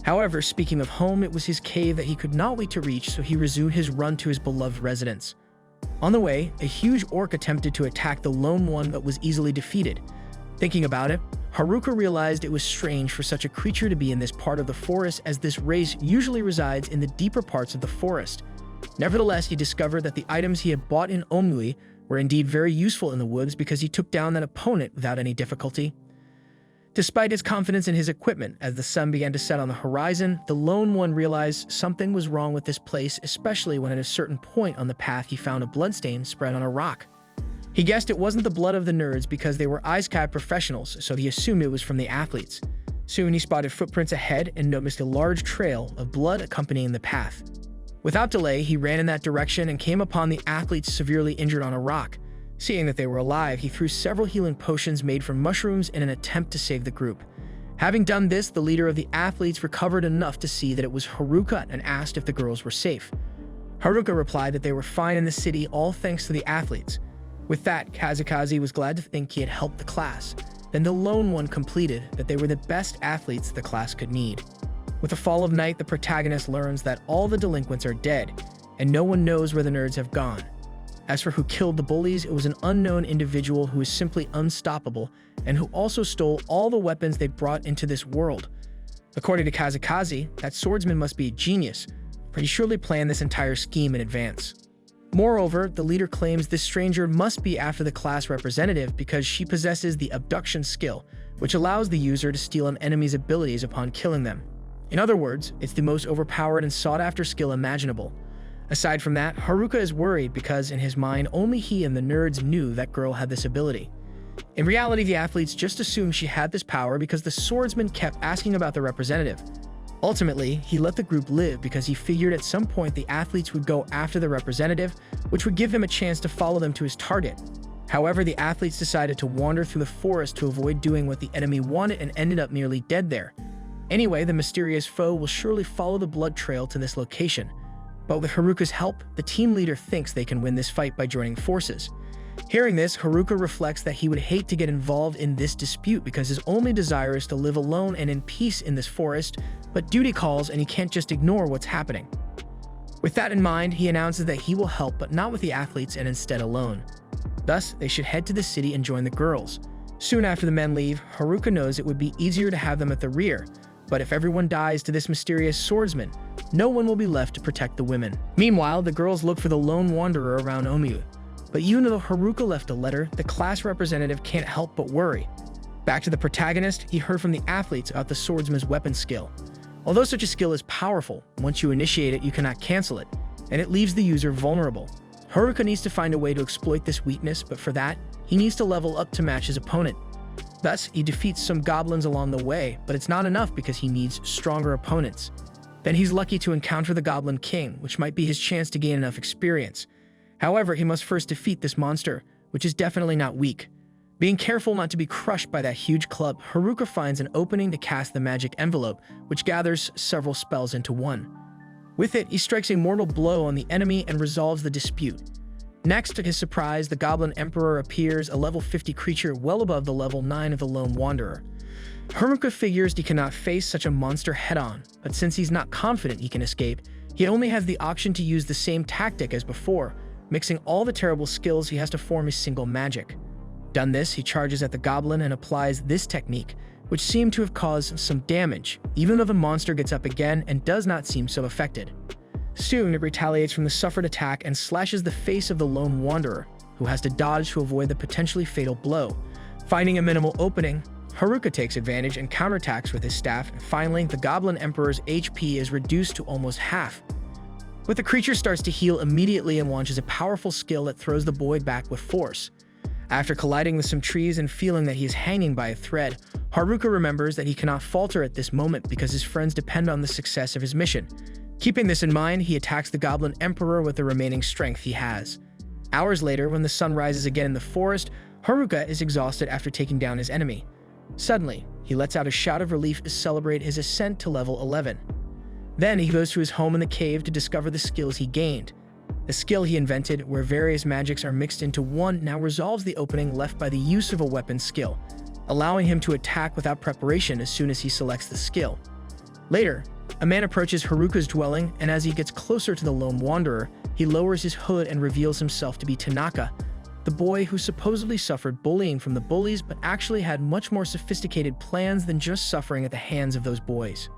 However, speaking of home, it was his cave that he could not wait to reach, so he resumed his run to his beloved residence. On the way, a huge orc attempted to attack the lone one but was easily defeated. Thinking about it, Haruka realized it was strange for such a creature to be in this part of the forest, as this race usually resides in the deeper parts of the forest. Nevertheless, he discovered that the items he had bought in Onmui were indeed very useful in the woods because he took down that opponent without any difficulty. Despite his confidence in his equipment, as the sun began to set on the horizon, the lone one realized something was wrong with this place, especially when at a certain point on the path he found a bloodstain spread on a rock. He guessed it wasn't the blood of the nerds because they were anicaps professionals, so he assumed it was from the athletes. Soon he spotted footprints ahead and noticed a large trail of blood accompanying the path. Without delay, he ran in that direction and came upon the athletes severely injured on a rock. Seeing that they were alive, he threw several healing potions made from mushrooms in an attempt to save the group. Having done this, the leader of the athletes recovered enough to see that it was Haruka and asked if the girls were safe. Haruka replied that they were fine in the city, all thanks to the athletes. With that, Kazakazi was glad to think he had helped the class. Then the lone one completed that they were the best athletes the class could need. With the fall of night, the protagonist learns that all the delinquents are dead, and no one knows where the nerds have gone. As for who killed the bullies, it was an unknown individual who was simply unstoppable, and who also stole all the weapons they brought into this world. According to Kazakazi, that swordsman must be a genius, for he surely planned this entire scheme in advance. Moreover, the leader claims this stranger must be after the class representative because she possesses the abduction skill, which allows the user to steal an enemy's abilities upon killing them. In other words, it's the most overpowered and sought-after skill imaginable. Aside from that, Haruka is worried because in his mind, only he and the nerds knew that girl had this ability. In reality, the athletes just assumed she had this power because the swordsman kept asking about the representative. Ultimately, he let the group live because he figured at some point the athletes would go after the representative, which would give him a chance to follow them to his target. However, the athletes decided to wander through the forest to avoid doing what the enemy wanted and ended up nearly dead there. Anyway, the mysterious foe will surely follow the blood trail to this location. But with Haruka's help, the team leader thinks they can win this fight by joining forces. Hearing this, Haruka reflects that he would hate to get involved in this dispute because his only desire is to live alone and in peace in this forest, but duty calls and he can't just ignore what's happening. With that in mind, he announces that he will help, but not with the athletes and instead alone. Thus, they should head to the city and join the girls. Soon after the men leave, Haruka knows it would be easier to have them at the rear, but if everyone dies to this mysterious swordsman, no one will be left to protect the women. Meanwhile, the girls look for the lone wanderer around Omiyu. But even though Haruka left a letter, the class representative can't help but worry. Back to the protagonist, he heard from the athletes about the swordsman's weapon skill. Although such a skill is powerful, once you initiate it, you cannot cancel it, and it leaves the user vulnerable. Haruka needs to find a way to exploit this weakness, but for that, he needs to level up to match his opponent. Thus, he defeats some goblins along the way, but it's not enough because he needs stronger opponents. Then he's lucky to encounter the Goblin King, which might be his chance to gain enough experience. However, he must first defeat this monster, which is definitely not weak. Being careful not to be crushed by that huge club, Haruka finds an opening to cast the magic envelope, which gathers several spells into one. With it, he strikes a mortal blow on the enemy and resolves the dispute. Next, to his surprise, the Goblin Emperor appears, a level 50 creature well above the level 9 of the Lone Wanderer. Haruka figures he cannot face such a monster head-on, but since he's not confident he can escape, he only has the option to use the same tactic as before, mixing all the terrible skills he has to form a single magic. Done this, he charges at the goblin and applies this technique, which seemed to have caused some damage, even though the monster gets up again and does not seem so affected. Soon, it retaliates from the suffered attack and slashes the face of the Lone Wanderer, who has to dodge to avoid the potentially fatal blow. Finding a minimal opening, Haruka takes advantage and counterattacks with his staff, and finally, the Goblin Emperor's HP is reduced to almost half. But the creature starts to heal immediately and launches a powerful skill that throws the boy back with force. After colliding with some trees and feeling that he is hanging by a thread, Haruka remembers that he cannot falter at this moment because his friends depend on the success of his mission. Keeping this in mind, he attacks the Goblin Emperor with the remaining strength he has. Hours later, when the sun rises again in the forest, Haruka is exhausted after taking down his enemy. Suddenly, he lets out a shout of relief to celebrate his ascent to level 11. Then he goes to his home in the cave to discover the skills he gained. The skill he invented, where various magics are mixed into one, now resolves the opening left by the use of a weapon skill, allowing him to attack without preparation as soon as he selects the skill. Later, a man approaches Haruka's dwelling, and as he gets closer to the Lone Wanderer, he lowers his hood and reveals himself to be Tanaka, the boy who supposedly suffered bullying from the bullies but actually had much more sophisticated plans than just suffering at the hands of those boys.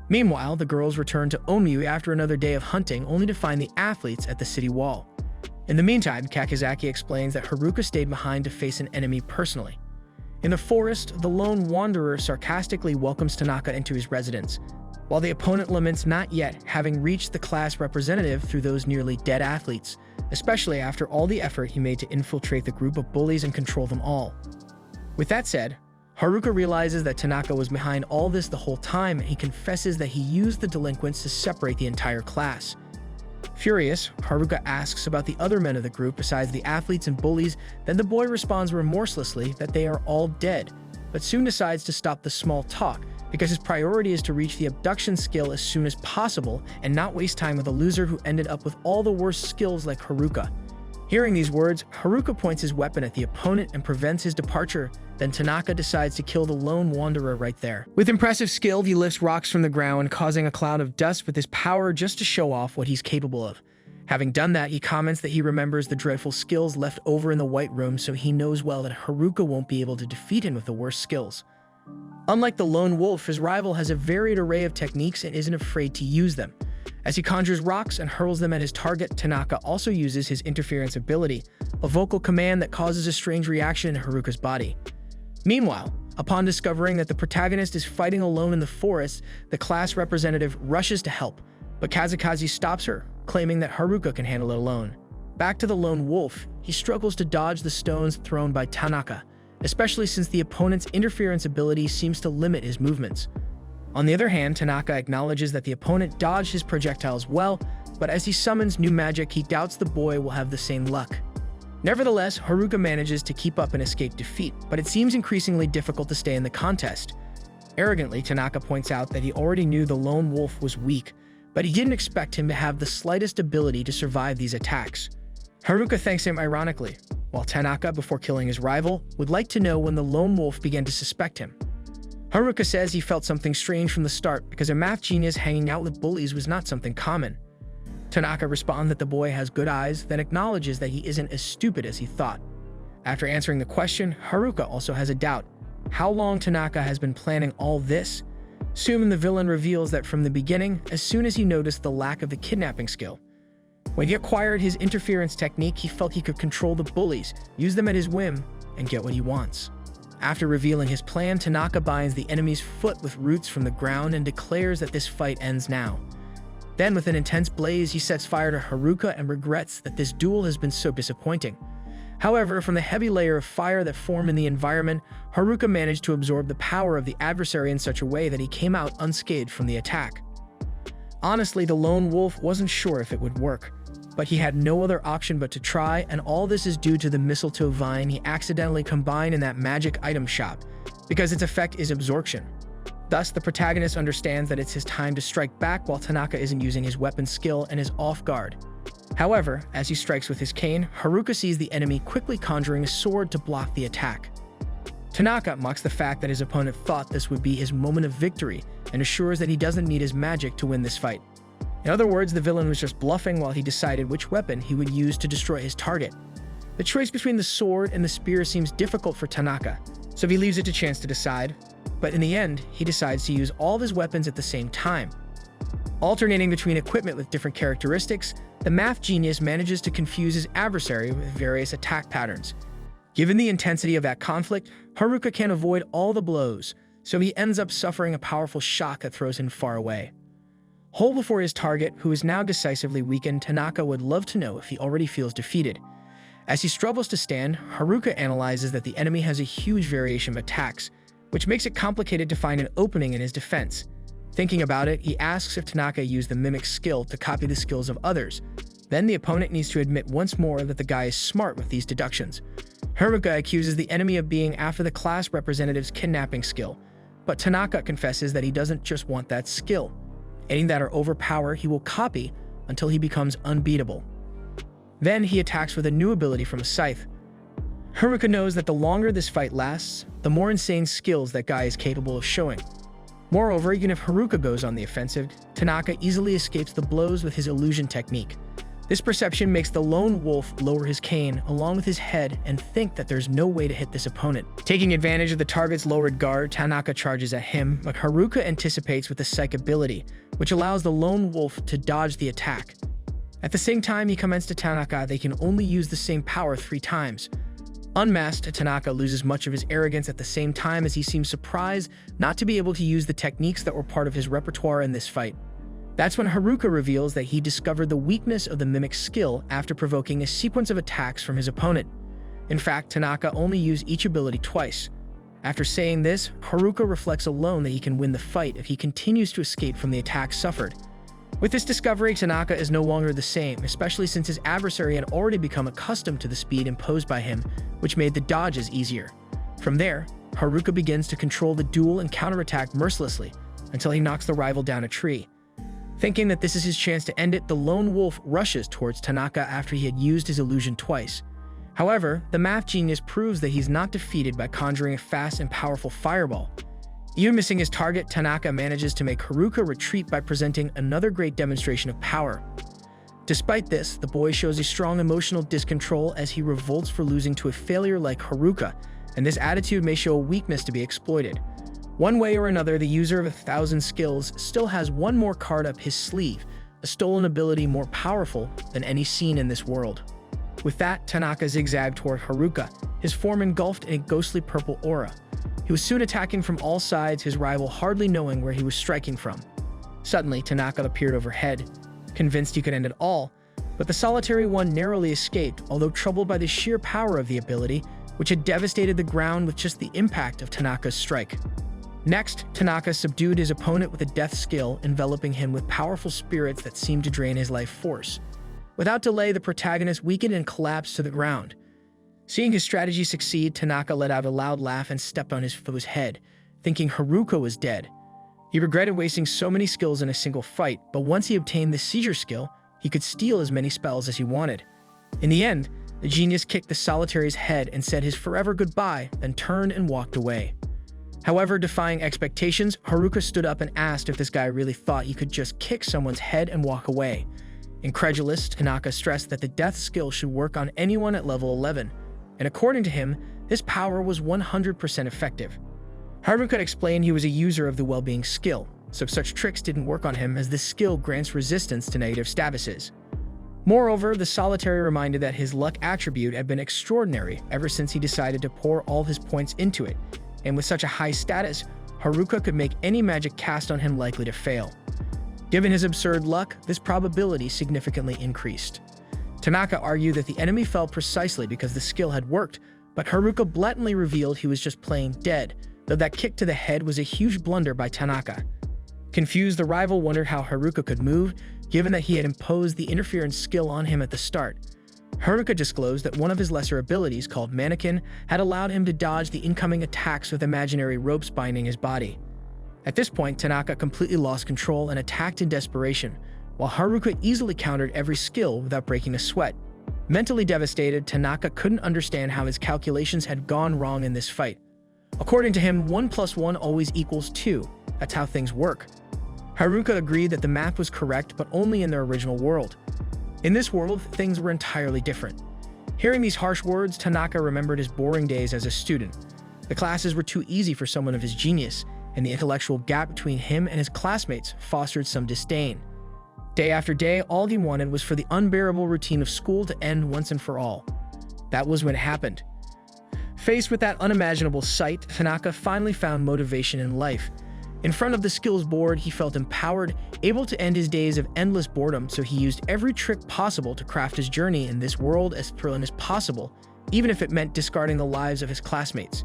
Meanwhile, the girls return to Omiyu after another day of hunting, only to find the athletes at the city wall. In the meantime, Kakizaki explains that Haruka stayed behind to face an enemy personally. In the forest, the Lone Wanderer sarcastically welcomes Tanaka into his residence, while the opponent laments not yet having reached the class representative through those nearly dead athletes, especially after all the effort he made to infiltrate the group of bullies and control them all. With that said, Haruka realizes that Tanaka was behind all this the whole time, and he confesses that he used the delinquents to separate the entire class. Furious, Haruka asks about the other men of the group besides the athletes and bullies, then the boy responds remorselessly that they are all dead, but soon decides to stop the small talk because his priority is to reach the abduction skill as soon as possible and not waste time with a loser who ended up with all the worst skills like Haruka. Hearing these words, Haruka points his weapon at the opponent and prevents his departure. Then Tanaka decides to kill the Lone Wanderer right there. With impressive skill, he lifts rocks from the ground, causing a cloud of dust with his power just to show off what he's capable of. Having done that, he comments that he remembers the dreadful skills left over in the White Room, so he knows well that Haruka won't be able to defeat him with the worst skills. Unlike the Lone Wolf, his rival has a varied array of techniques and isn't afraid to use them. As he conjures rocks and hurls them at his target, Tanaka also uses his interference ability, a vocal command that causes a strange reaction in Haruka's body. Meanwhile, upon discovering that the protagonist is fighting alone in the forest, the class representative rushes to help, but Kazakazi stops her, claiming that Haruka can handle it alone. Back to the Lone Wolf, he struggles to dodge the stones thrown by Tanaka, especially since the opponent's interference ability seems to limit his movements. On the other hand, Tanaka acknowledges that the opponent dodged his projectiles well, but as he summons new magic, he doubts the boy will have the same luck. Nevertheless, Haruka manages to keep up and escape defeat, but it seems increasingly difficult to stay in the contest. Arrogantly, Tanaka points out that he already knew the Lone Wolf was weak, but he didn't expect him to have the slightest ability to survive these attacks. Haruka thanks him ironically, while Tanaka, before killing his rival, would like to know when the lone wolf began to suspect him. Haruka says he felt something strange from the start because a math genius hanging out with bullies was not something common. Tanaka responds that the boy has good eyes, then acknowledges that he isn't as stupid as he thought. After answering the question, Haruka also has a doubt. How long Tanaka has been planning all this? Soon the villain reveals that from the beginning, as soon as he noticed the lack of the kidnapping skill. When he acquired his interference technique, he felt he could control the bullies, use them at his whim, and get what he wants. After revealing his plan, Tanaka binds the enemy's foot with roots from the ground and declares that this fight ends now. Then, with an intense blaze, he sets fire to Haruka and regrets that this duel has been so disappointing. However, from the heavy layer of fire that formed in the environment, Haruka managed to absorb the power of the adversary in such a way that he came out unscathed from the attack. Honestly, the lone wolf wasn't sure if it would work, but he had no other option but to try, and all this is due to the mistletoe vine he accidentally combined in that magic item shop, because its effect is absorption. Thus, the protagonist understands that it's his time to strike back while Tanaka isn't using his weapon skill and is off guard. However, as he strikes with his cane, Haruka sees the enemy quickly conjuring a sword to block the attack. Tanaka mocks the fact that his opponent thought this would be his moment of victory and assures that he doesn't need his magic to win this fight. In other words, the villain was just bluffing while he decided which weapon he would use to destroy his target. The choice between the sword and the spear seems difficult for Tanaka, so he leaves it to chance to decide. But in the end, he decides to use all of his weapons at the same time. Alternating between equipment with different characteristics, the math genius manages to confuse his adversary with various attack patterns. Given the intensity of that conflict, Haruka can't avoid all the blows, so he ends up suffering a powerful shock that throws him far away. Whole before his target, who is now decisively weakened, Tanaka would love to know if he already feels defeated. As he struggles to stand, Haruka analyzes that the enemy has a huge variation of attacks, which makes it complicated to find an opening in his defense. Thinking about it, he asks if Tanaka used the mimic skill to copy the skills of others. Then the opponent needs to admit once more that the guy is smart with these deductions. Haruka accuses the enemy of being after the class representative's kidnapping skill, but Tanaka confesses that he doesn't just want that skill. Any that are overpowered, he will copy until he becomes unbeatable. Then he attacks with a new ability from a scythe. Haruka knows that the longer this fight lasts, the more insane skills that guy is capable of showing. Moreover, even if Haruka goes on the offensive, Tanaka easily escapes the blows with his illusion technique. This perception makes the lone wolf lower his cane along with his head and think that there's no way to hit this opponent. Taking advantage of the target's lowered guard, Tanaka charges at him, but Haruka anticipates with the psych ability, which allows the lone wolf to dodge the attack. At the same time he comments to Tanaka, they can only use the same power 3 times. Unmasked, Tanaka loses much of his arrogance at the same time as he seems surprised not to be able to use the techniques that were part of his repertoire in this fight. That's when Haruka reveals that he discovered the weakness of the mimic skill after provoking a sequence of attacks from his opponent. In fact, Tanaka only used each ability twice. After saying this, Haruka reflects alone that he can win the fight if he continues to escape from the attacks suffered. With this discovery, Tanaka is no longer the same, especially since his adversary had already become accustomed to the speed imposed by him, which made the dodges easier. From there, Haruka begins to control the duel and counterattack mercilessly until he knocks the rival down a tree. Thinking that this is his chance to end it, the lone wolf rushes towards Tanaka after he had used his illusion twice. However, the math genius proves that he's not defeated by conjuring a fast and powerful fireball. Even missing his target, Tanaka manages to make Haruka retreat by presenting another great demonstration of power. Despite this, the boy shows a strong emotional discontrol as he revolts for losing to a failure like Haruka, and this attitude may show a weakness to be exploited. One way or another, the user of 1,000 skills still has one more card up his sleeve, a stolen ability more powerful than any seen in this world. With that, Tanaka zigzagged toward Haruka, his form engulfed in a ghostly purple aura. He was soon attacking from all sides, his rival hardly knowing where he was striking from. Suddenly, Tanaka appeared overhead, convinced he could end it all, but the solitary one narrowly escaped, although troubled by the sheer power of the ability, which had devastated the ground with just the impact of Tanaka's strike. Next, Tanaka subdued his opponent with a death skill, enveloping him with powerful spirits that seemed to drain his life force. Without delay, the protagonist weakened and collapsed to the ground. Seeing his strategy succeed, Tanaka let out a loud laugh and stepped on his foe's head, thinking Haruka was dead. He regretted wasting so many skills in a single fight, but once he obtained the seizure skill, he could steal as many spells as he wanted. In the end, The genius kicked the solitary's head and said his forever goodbye, then turned and walked away. However, defying expectations, Haruka stood up and asked if this guy really thought he could just kick someone's head and walk away. Incredulous, Tanaka stressed that the death skill should work on anyone at level 11, and according to him, this power was 100% effective. Haruka explained he was a user of the well-being skill, so such tricks didn't work on him as this skill grants resistance to negative statuses. Moreover, the solitary reminded that his luck attribute had been extraordinary ever since he decided to pour all his points into it, and with such a high status, Haruka could make any magic cast on him likely to fail. Given his absurd luck, this probability significantly increased. Tanaka argued that the enemy fell precisely because the skill had worked, but Haruka blatantly revealed he was just playing dead, though that kick to the head was a huge blunder by Tanaka. Confused, the rival wondered how Haruka could move, given that he had imposed the interference skill on him at the start. Haruka disclosed that one of his lesser abilities, called mannequin, had allowed him to dodge the incoming attacks with imaginary ropes binding his body. At this point, Tanaka completely lost control and attacked in desperation, while Haruka easily countered every skill without breaking a sweat. Mentally devastated, Tanaka couldn't understand how his calculations had gone wrong in this fight. According to him, 1 + 1 always equals 2. That's how things work. Haruka agreed that the math was correct, but only in their original world. In this world, things were entirely different. Hearing these harsh words, Tanaka remembered his boring days as a student. The classes were too easy for someone of his genius, and the intellectual gap between him and his classmates fostered some disdain. Day after day, all he wanted was for the unbearable routine of school to end once and for all. That was when it happened. Faced with that unimaginable sight, Tanaka finally found motivation in life. In front of the skills board, he felt empowered, able to end his days of endless boredom, so he used every trick possible to craft his journey in this world as thrilling as possible, even if it meant discarding the lives of his classmates.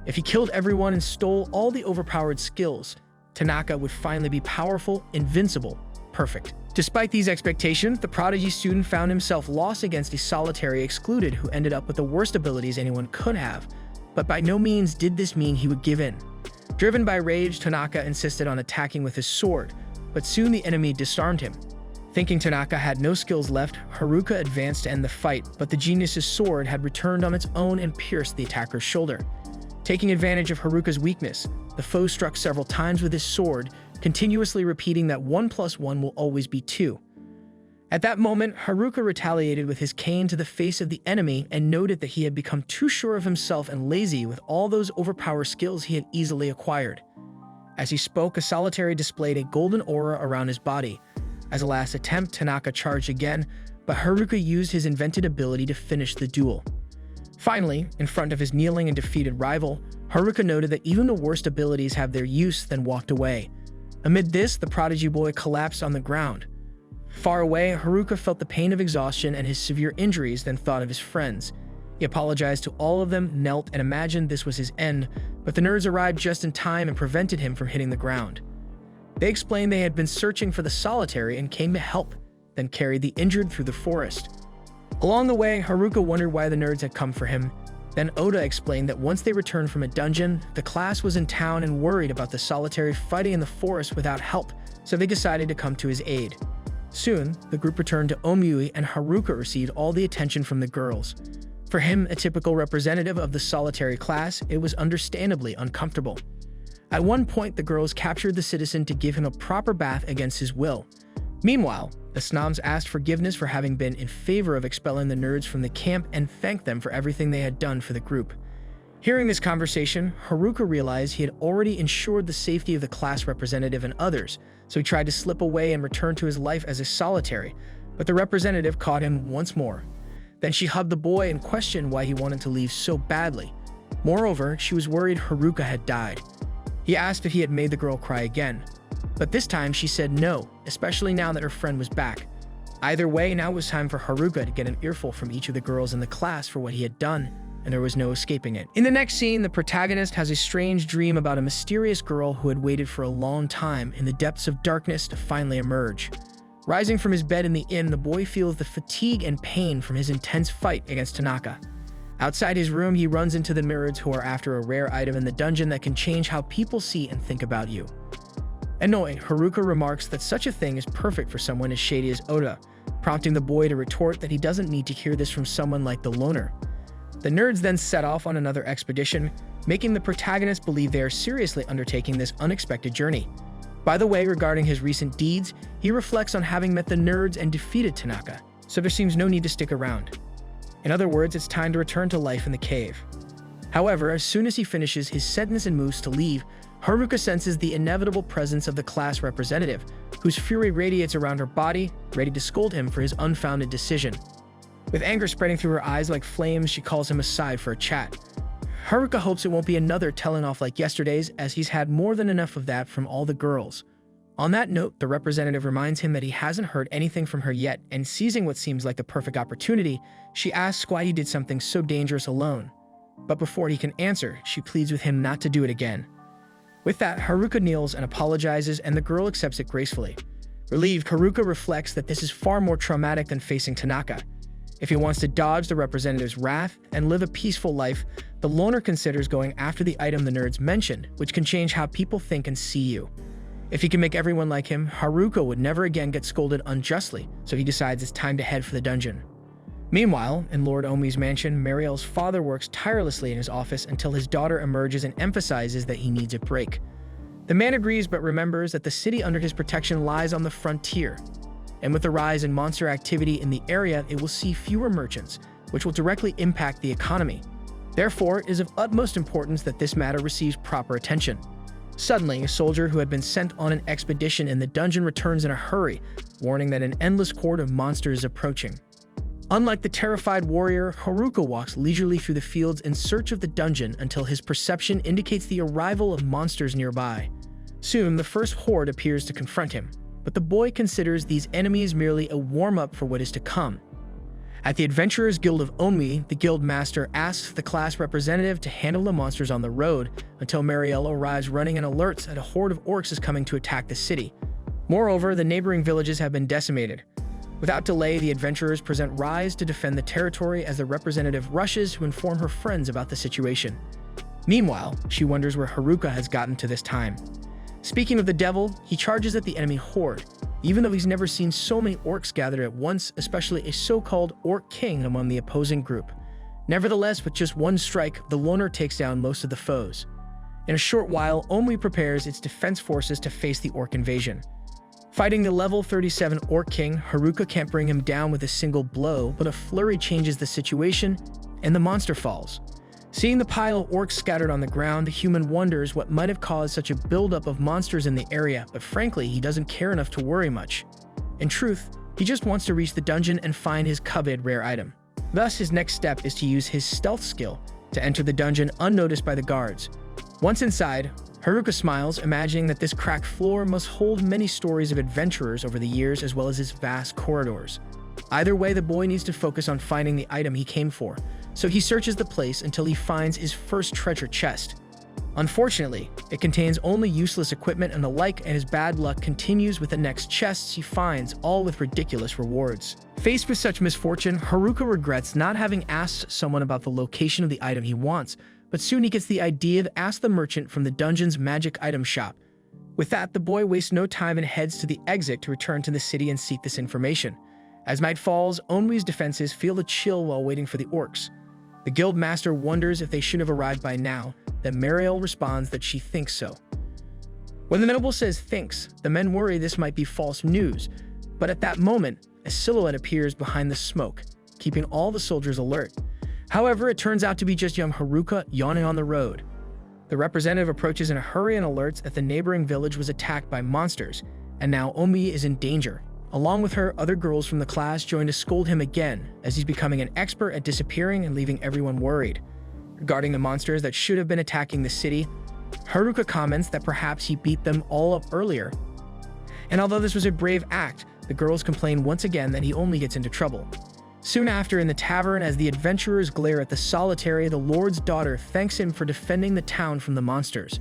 If he killed everyone and stole all the overpowered skills, Tanaka would finally be powerful, invincible, perfect. Despite these expectations, the prodigy student found himself lost against a solitary excluded who ended up with the worst abilities anyone could have, but by no means did this mean he would give in. Driven by rage, Tanaka insisted on attacking with his sword, but soon the enemy disarmed him. Thinking Tanaka had no skills left, Haruka advanced to end the fight, but the genius's sword had returned on its own and pierced the attacker's shoulder. Taking advantage of Haruka's weakness, the foe struck several times with his sword, continuously repeating that 1 + 1 will always be 2. At that moment, Haruka retaliated with his cane to the face of the enemy and noted that he had become too sure of himself and lazy with all those overpowered skills he had easily acquired. As he spoke, a solitary displayed a golden aura around his body. As a last attempt, Tanaka charged again, but Haruka used his invented ability to finish the duel. Finally, in front of his kneeling and defeated rival, Haruka noted that even the worst abilities have their use, then walked away. Amid this, the prodigy boy collapsed on the ground. Far away, Haruka felt the pain of exhaustion and his severe injuries, then thought of his friends. He apologized to all of them, knelt, and imagined this was his end, but the nerds arrived just in time and prevented him from hitting the ground. They explained they had been searching for the solitary and came to help, then carried the injured through the forest. Along the way, Haruka wondered why the nerds had come for him. Then Oda explained that once they returned from a dungeon, the class was in town and worried about the solitary fighting in the forest without help, so they decided to come to his aid. Soon, the group returned to Omui and Haruka received all the attention from the girls. For him, a typical representative of the solitary class, it was understandably uncomfortable. At one point, the girls captured the citizen to give him a proper bath against his will. Meanwhile, the snobs asked forgiveness for having been in favor of expelling the nerds from the camp and thanked them for everything they had done for the group. Hearing this conversation, Haruka realized he had already ensured the safety of the class representative and others, so he tried to slip away and return to his life as a solitary, but the representative caught him once more. Then she hugged the boy and questioned why he wanted to leave so badly. Moreover, she was worried Haruka had died. He asked if he had made the girl cry again, but this time she said no, especially now that her friend was back. Either way, now it was time for Haruka to get an earful from each of the girls in the class for what he had done, and there was no escaping it. In the next scene, the protagonist has a strange dream about a mysterious girl who had waited for a long time in the depths of darkness to finally emerge. Rising from his bed in the inn, the boy feels the fatigue and pain from his intense fight against Tanaka. Outside his room, he runs into the nerds who are after a rare item in the dungeon that can change how people see and think about you. Annoying, Haruka remarks that such a thing is perfect for someone as shady as Oda, prompting the boy to retort that he doesn't need to hear this from someone like the loner. The nerds then set off on another expedition, making the protagonist believe they are seriously undertaking this unexpected journey. By the way, regarding his recent deeds, he reflects on having met the nerds and defeated Tanaka, so there seems no need to stick around. In other words, it's time to return to life in the cave. However, as soon as he finishes his sentence and moves to leave, Haruka senses the inevitable presence of the class representative, whose fury radiates around her body, ready to scold him for his unfounded decision. With anger spreading through her eyes like flames, she calls him aside for a chat. Haruka hopes it won't be another telling off like yesterday's, as he's had more than enough of that from all the girls. On that note, the representative reminds him that he hasn't heard anything from her yet, and seizing what seems like the perfect opportunity, she asks why he did something so dangerous alone. But before he can answer, she pleads with him not to do it again. With that, Haruka kneels and apologizes, and the girl accepts it gracefully. Relieved, Haruka reflects that this is far more traumatic than facing Tanaka. If he wants to dodge the representative's wrath and live a peaceful life, the loner considers going after the item the nerds mentioned, which can change how people think and see you. If he can make everyone like him, Haruka would never again get scolded unjustly, so he decides it's time to head for the dungeon. Meanwhile, in Lord Omi's mansion, Mariel's father works tirelessly in his office until his daughter emerges and emphasizes that he needs a break. The man agrees but remembers that the city under his protection lies on the frontier, and with the rise in monster activity in the area, it will see fewer merchants, which will directly impact the economy. Therefore, it is of utmost importance that this matter receives proper attention. Suddenly, a soldier who had been sent on an expedition in the dungeon returns in a hurry, warning that an endless horde of monsters is approaching. Unlike the terrified warrior, Haruka walks leisurely through the fields in search of the dungeon until his perception indicates the arrival of monsters nearby. Soon, the first horde appears to confront him, but the boy considers these enemies merely a warm-up for what is to come. At the Adventurers Guild of Onmi, the guild master asks the class representative to handle the monsters on the road until Mariel arrives running and alerts that a horde of orcs is coming to attack the city. Moreover, the neighboring villages have been decimated. Without delay, the adventurers present Rise to defend the territory as the representative rushes to inform her friends about the situation. Meanwhile, she wonders where Haruka has gotten to this time. Speaking of the devil, he charges at the enemy horde, even though he's never seen so many orcs gathered at once, especially a so-called orc king among the opposing group. Nevertheless, with just one strike, the loner takes down most of the foes. In a short while, Onmi prepares its defense forces to face the orc invasion. Fighting the level 37 orc king, Haruka can't bring him down with a single blow, but a flurry changes the situation, and the monster falls. Seeing the pile of orcs scattered on the ground, the human wonders what might have caused such a buildup of monsters in the area, but frankly, he doesn't care enough to worry much. In truth, he just wants to reach the dungeon and find his coveted rare item. Thus, his next step is to use his stealth skill to enter the dungeon unnoticed by the guards. Once inside, Haruka smiles, imagining that this cracked floor must hold many stories of adventurers over the years as well as its vast corridors. Either way, the boy needs to focus on finding the item he came for, so he searches the place until he finds his first treasure chest. Unfortunately, it contains only useless equipment and the like, and his bad luck continues with the next chests he finds, all with ridiculous rewards. Faced with such misfortune, Haruka regrets not having asked someone about the location of the item he wants, but soon he gets the idea to ask the merchant from the dungeon's magic item shop. With that, the boy wastes no time and heads to the exit to return to the city and seek this information. As night falls, Onmi's defenses feel a chill while waiting for the orcs. The guild master wonders if they should have arrived by now, then Mariel responds that she thinks so. When the noble says thinks, the men worry this might be false news, but at that moment, a silhouette appears behind the smoke, keeping all the soldiers alert. However, it turns out to be just young Haruka yawning on the road. The representative approaches in a hurry and alerts that the neighboring village was attacked by monsters, and now Onmi is in danger. Along with her, other girls from the class join to scold him again, as he's becoming an expert at disappearing and leaving everyone worried. Regarding the monsters that should have been attacking the city, Haruka comments that perhaps he beat them all up earlier. And although this was a brave act, the girls complain once again that he only gets into trouble. Soon after, in the tavern, as the adventurers glare at the solitary, the lord's daughter thanks him for defending the town from the monsters.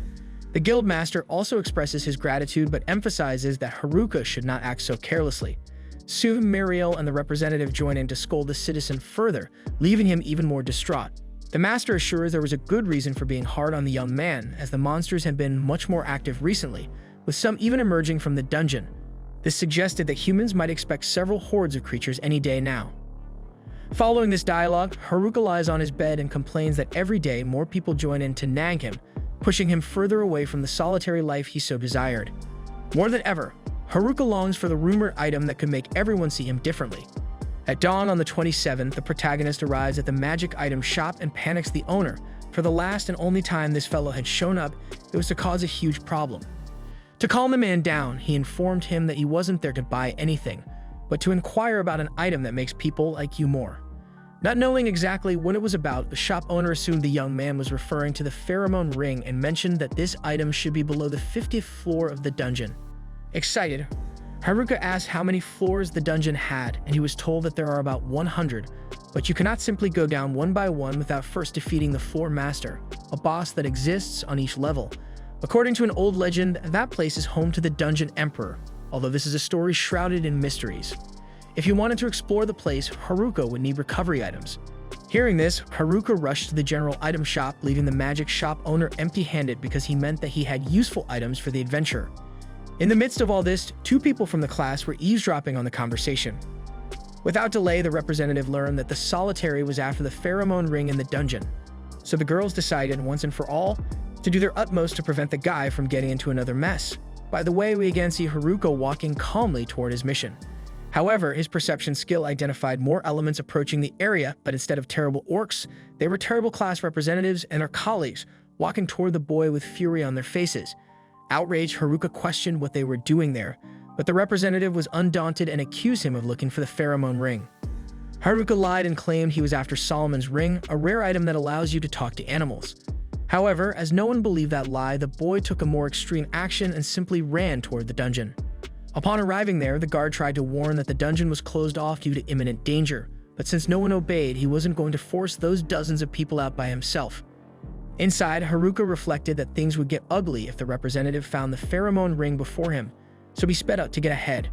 The guild master also expresses his gratitude but emphasizes that Haruka should not act so carelessly. Soon, Mariel and the representative join in to scold the citizen further, leaving him even more distraught. The master assures there was a good reason for being hard on the young man, as the monsters have been much more active recently, with some even emerging from the dungeon. This suggested that humans might expect several hordes of creatures any day now. Following this dialogue, Haruka lies on his bed and complains that every day more people join in to nag him, pushing him further away from the solitary life he so desired. More than ever, Haruka longs for the rumored item that could make everyone see him differently. At dawn on the 27th, the protagonist arrives at the magic item shop and panics the owner. For the last and only time this fellow had shown up, it was to cause a huge problem. To calm the man down, he informed him that he wasn't there to buy anything, but to inquire about an item that makes people like you more. Not knowing exactly what it was about, the shop owner assumed the young man was referring to the pheromone ring and mentioned that this item should be below the 50th floor of the dungeon. Excited, Haruka asked how many floors the dungeon had, and he was told that there are about 100, but you cannot simply go down one by one without first defeating the floor master, a boss that exists on each level. According to an old legend, that place is home to the Dungeon Emperor, although this is a story shrouded in mysteries. If you wanted to explore the place, Haruka would need recovery items. Hearing this, Haruka rushed to the general item shop, leaving the magic shop owner empty-handed because he meant that he had useful items for the adventure. In the midst of all this, two people from the class were eavesdropping on the conversation. Without delay, the representative learned that the solitary was after the pheromone ring in the dungeon. So the girls decided, once and for all, to do their utmost to prevent the guy from getting into another mess. By the way, we again see Haruka walking calmly toward his mission. However, his perception skill identified more elements approaching the area, but instead of terrible orcs, they were terrible class representatives and their colleagues, walking toward the boy with fury on their faces. Outraged, Haruka questioned what they were doing there, but the representative was undaunted and accused him of looking for the pheromone ring. Haruka lied and claimed he was after Solomon's ring, a rare item that allows you to talk to animals. However, as no one believed that lie, the boy took a more extreme action and simply ran toward the dungeon. Upon arriving there, the guard tried to warn that the dungeon was closed off due to imminent danger, but since no one obeyed, he wasn't going to force those dozens of people out by himself. Inside, Haruka reflected that things would get ugly if the representative found the pheromone ring before him, so he sped out to get ahead.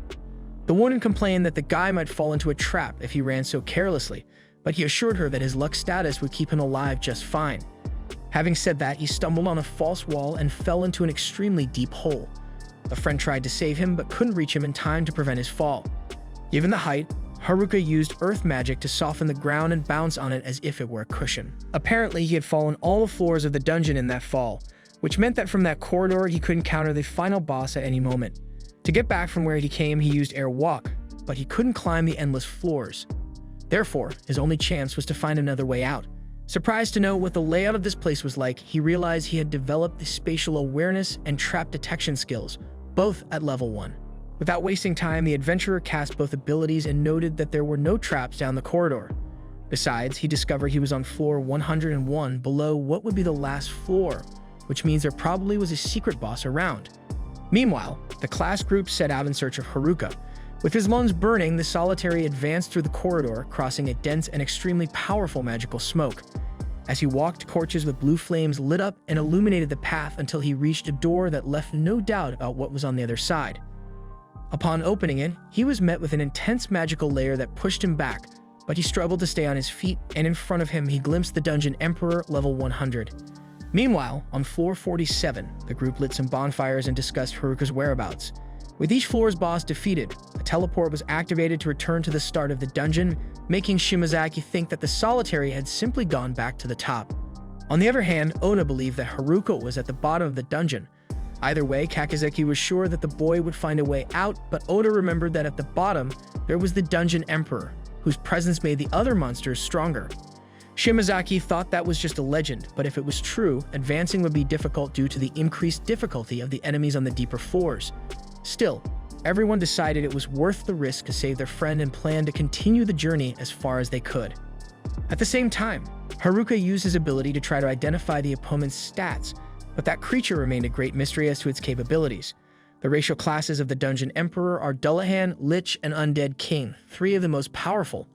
The woman complained that the guy might fall into a trap if he ran so carelessly, but he assured her that his luck status would keep him alive just fine. Having said that, he stumbled on a false wall and fell into an extremely deep hole. A friend tried to save him but couldn't reach him in time to prevent his fall. Given the height, Haruka used earth magic to soften the ground and bounce on it as if it were a cushion. Apparently, he had fallen all the floors of the dungeon in that fall, which meant that from that corridor he could encounter the final boss at any moment. To get back from where he came, he used air walk, but he couldn't climb the endless floors. Therefore, his only chance was to find another way out. Surprised to know what the layout of this place was like, he realized he had developed the spatial awareness and trap detection skills, both at level 1. Without wasting time, the adventurer cast both abilities and noted that there were no traps down the corridor. Besides, he discovered he was on floor 101 below what would be the last floor, which means there probably was a secret boss around. Meanwhile, the class group set out in search of Haruka. With his lungs burning, the solitary advanced through the corridor, crossing a dense and extremely powerful magical smoke. As he walked, torches with blue flames lit up and illuminated the path until he reached a door that left no doubt about what was on the other side. Upon opening it, he was met with an intense magical layer that pushed him back, but he struggled to stay on his feet, and in front of him he glimpsed the Dungeon Emperor level 100. Meanwhile, on floor 47, the group lit some bonfires and discussed Haruka's whereabouts. With each floor's boss defeated, a teleport was activated to return to the start of the dungeon, making Shimazaki think that the solitary had simply gone back to the top. On the other hand, Oda believed that Haruka was at the bottom of the dungeon. Either way, Kakizaki was sure that the boy would find a way out, but Oda remembered that at the bottom, there was the Dungeon Emperor, whose presence made the other monsters stronger. Shimazaki thought that was just a legend, but if it was true, advancing would be difficult due to the increased difficulty of the enemies on the deeper floors. Still, everyone decided it was worth the risk to save their friend and planned to continue the journey as far as they could. At the same time, Haruka used his ability to try to identify the opponent's stats, but that creature remained a great mystery as to its capabilities. The racial classes of the Dungeon Emperor are Dullahan, Lich, and Undead King, 3 of the most powerful.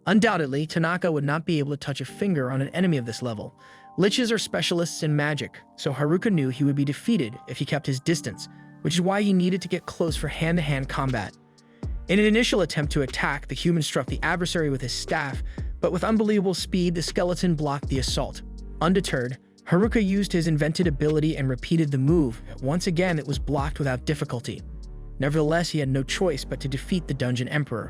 Undoubtedly, Tanaka would not be able to touch a finger on an enemy of this level. Liches are specialists in magic, so Haruka knew he would be defeated if he kept his distance, which is why he needed to get close for hand-to-hand combat. In an initial attempt to attack, the human struck the adversary with his staff, but with unbelievable speed, the skeleton blocked the assault. Undeterred, Haruka used his invented ability and repeated the move. Once again, it was blocked without difficulty. Nevertheless, he had no choice but to defeat the Dungeon Emperor.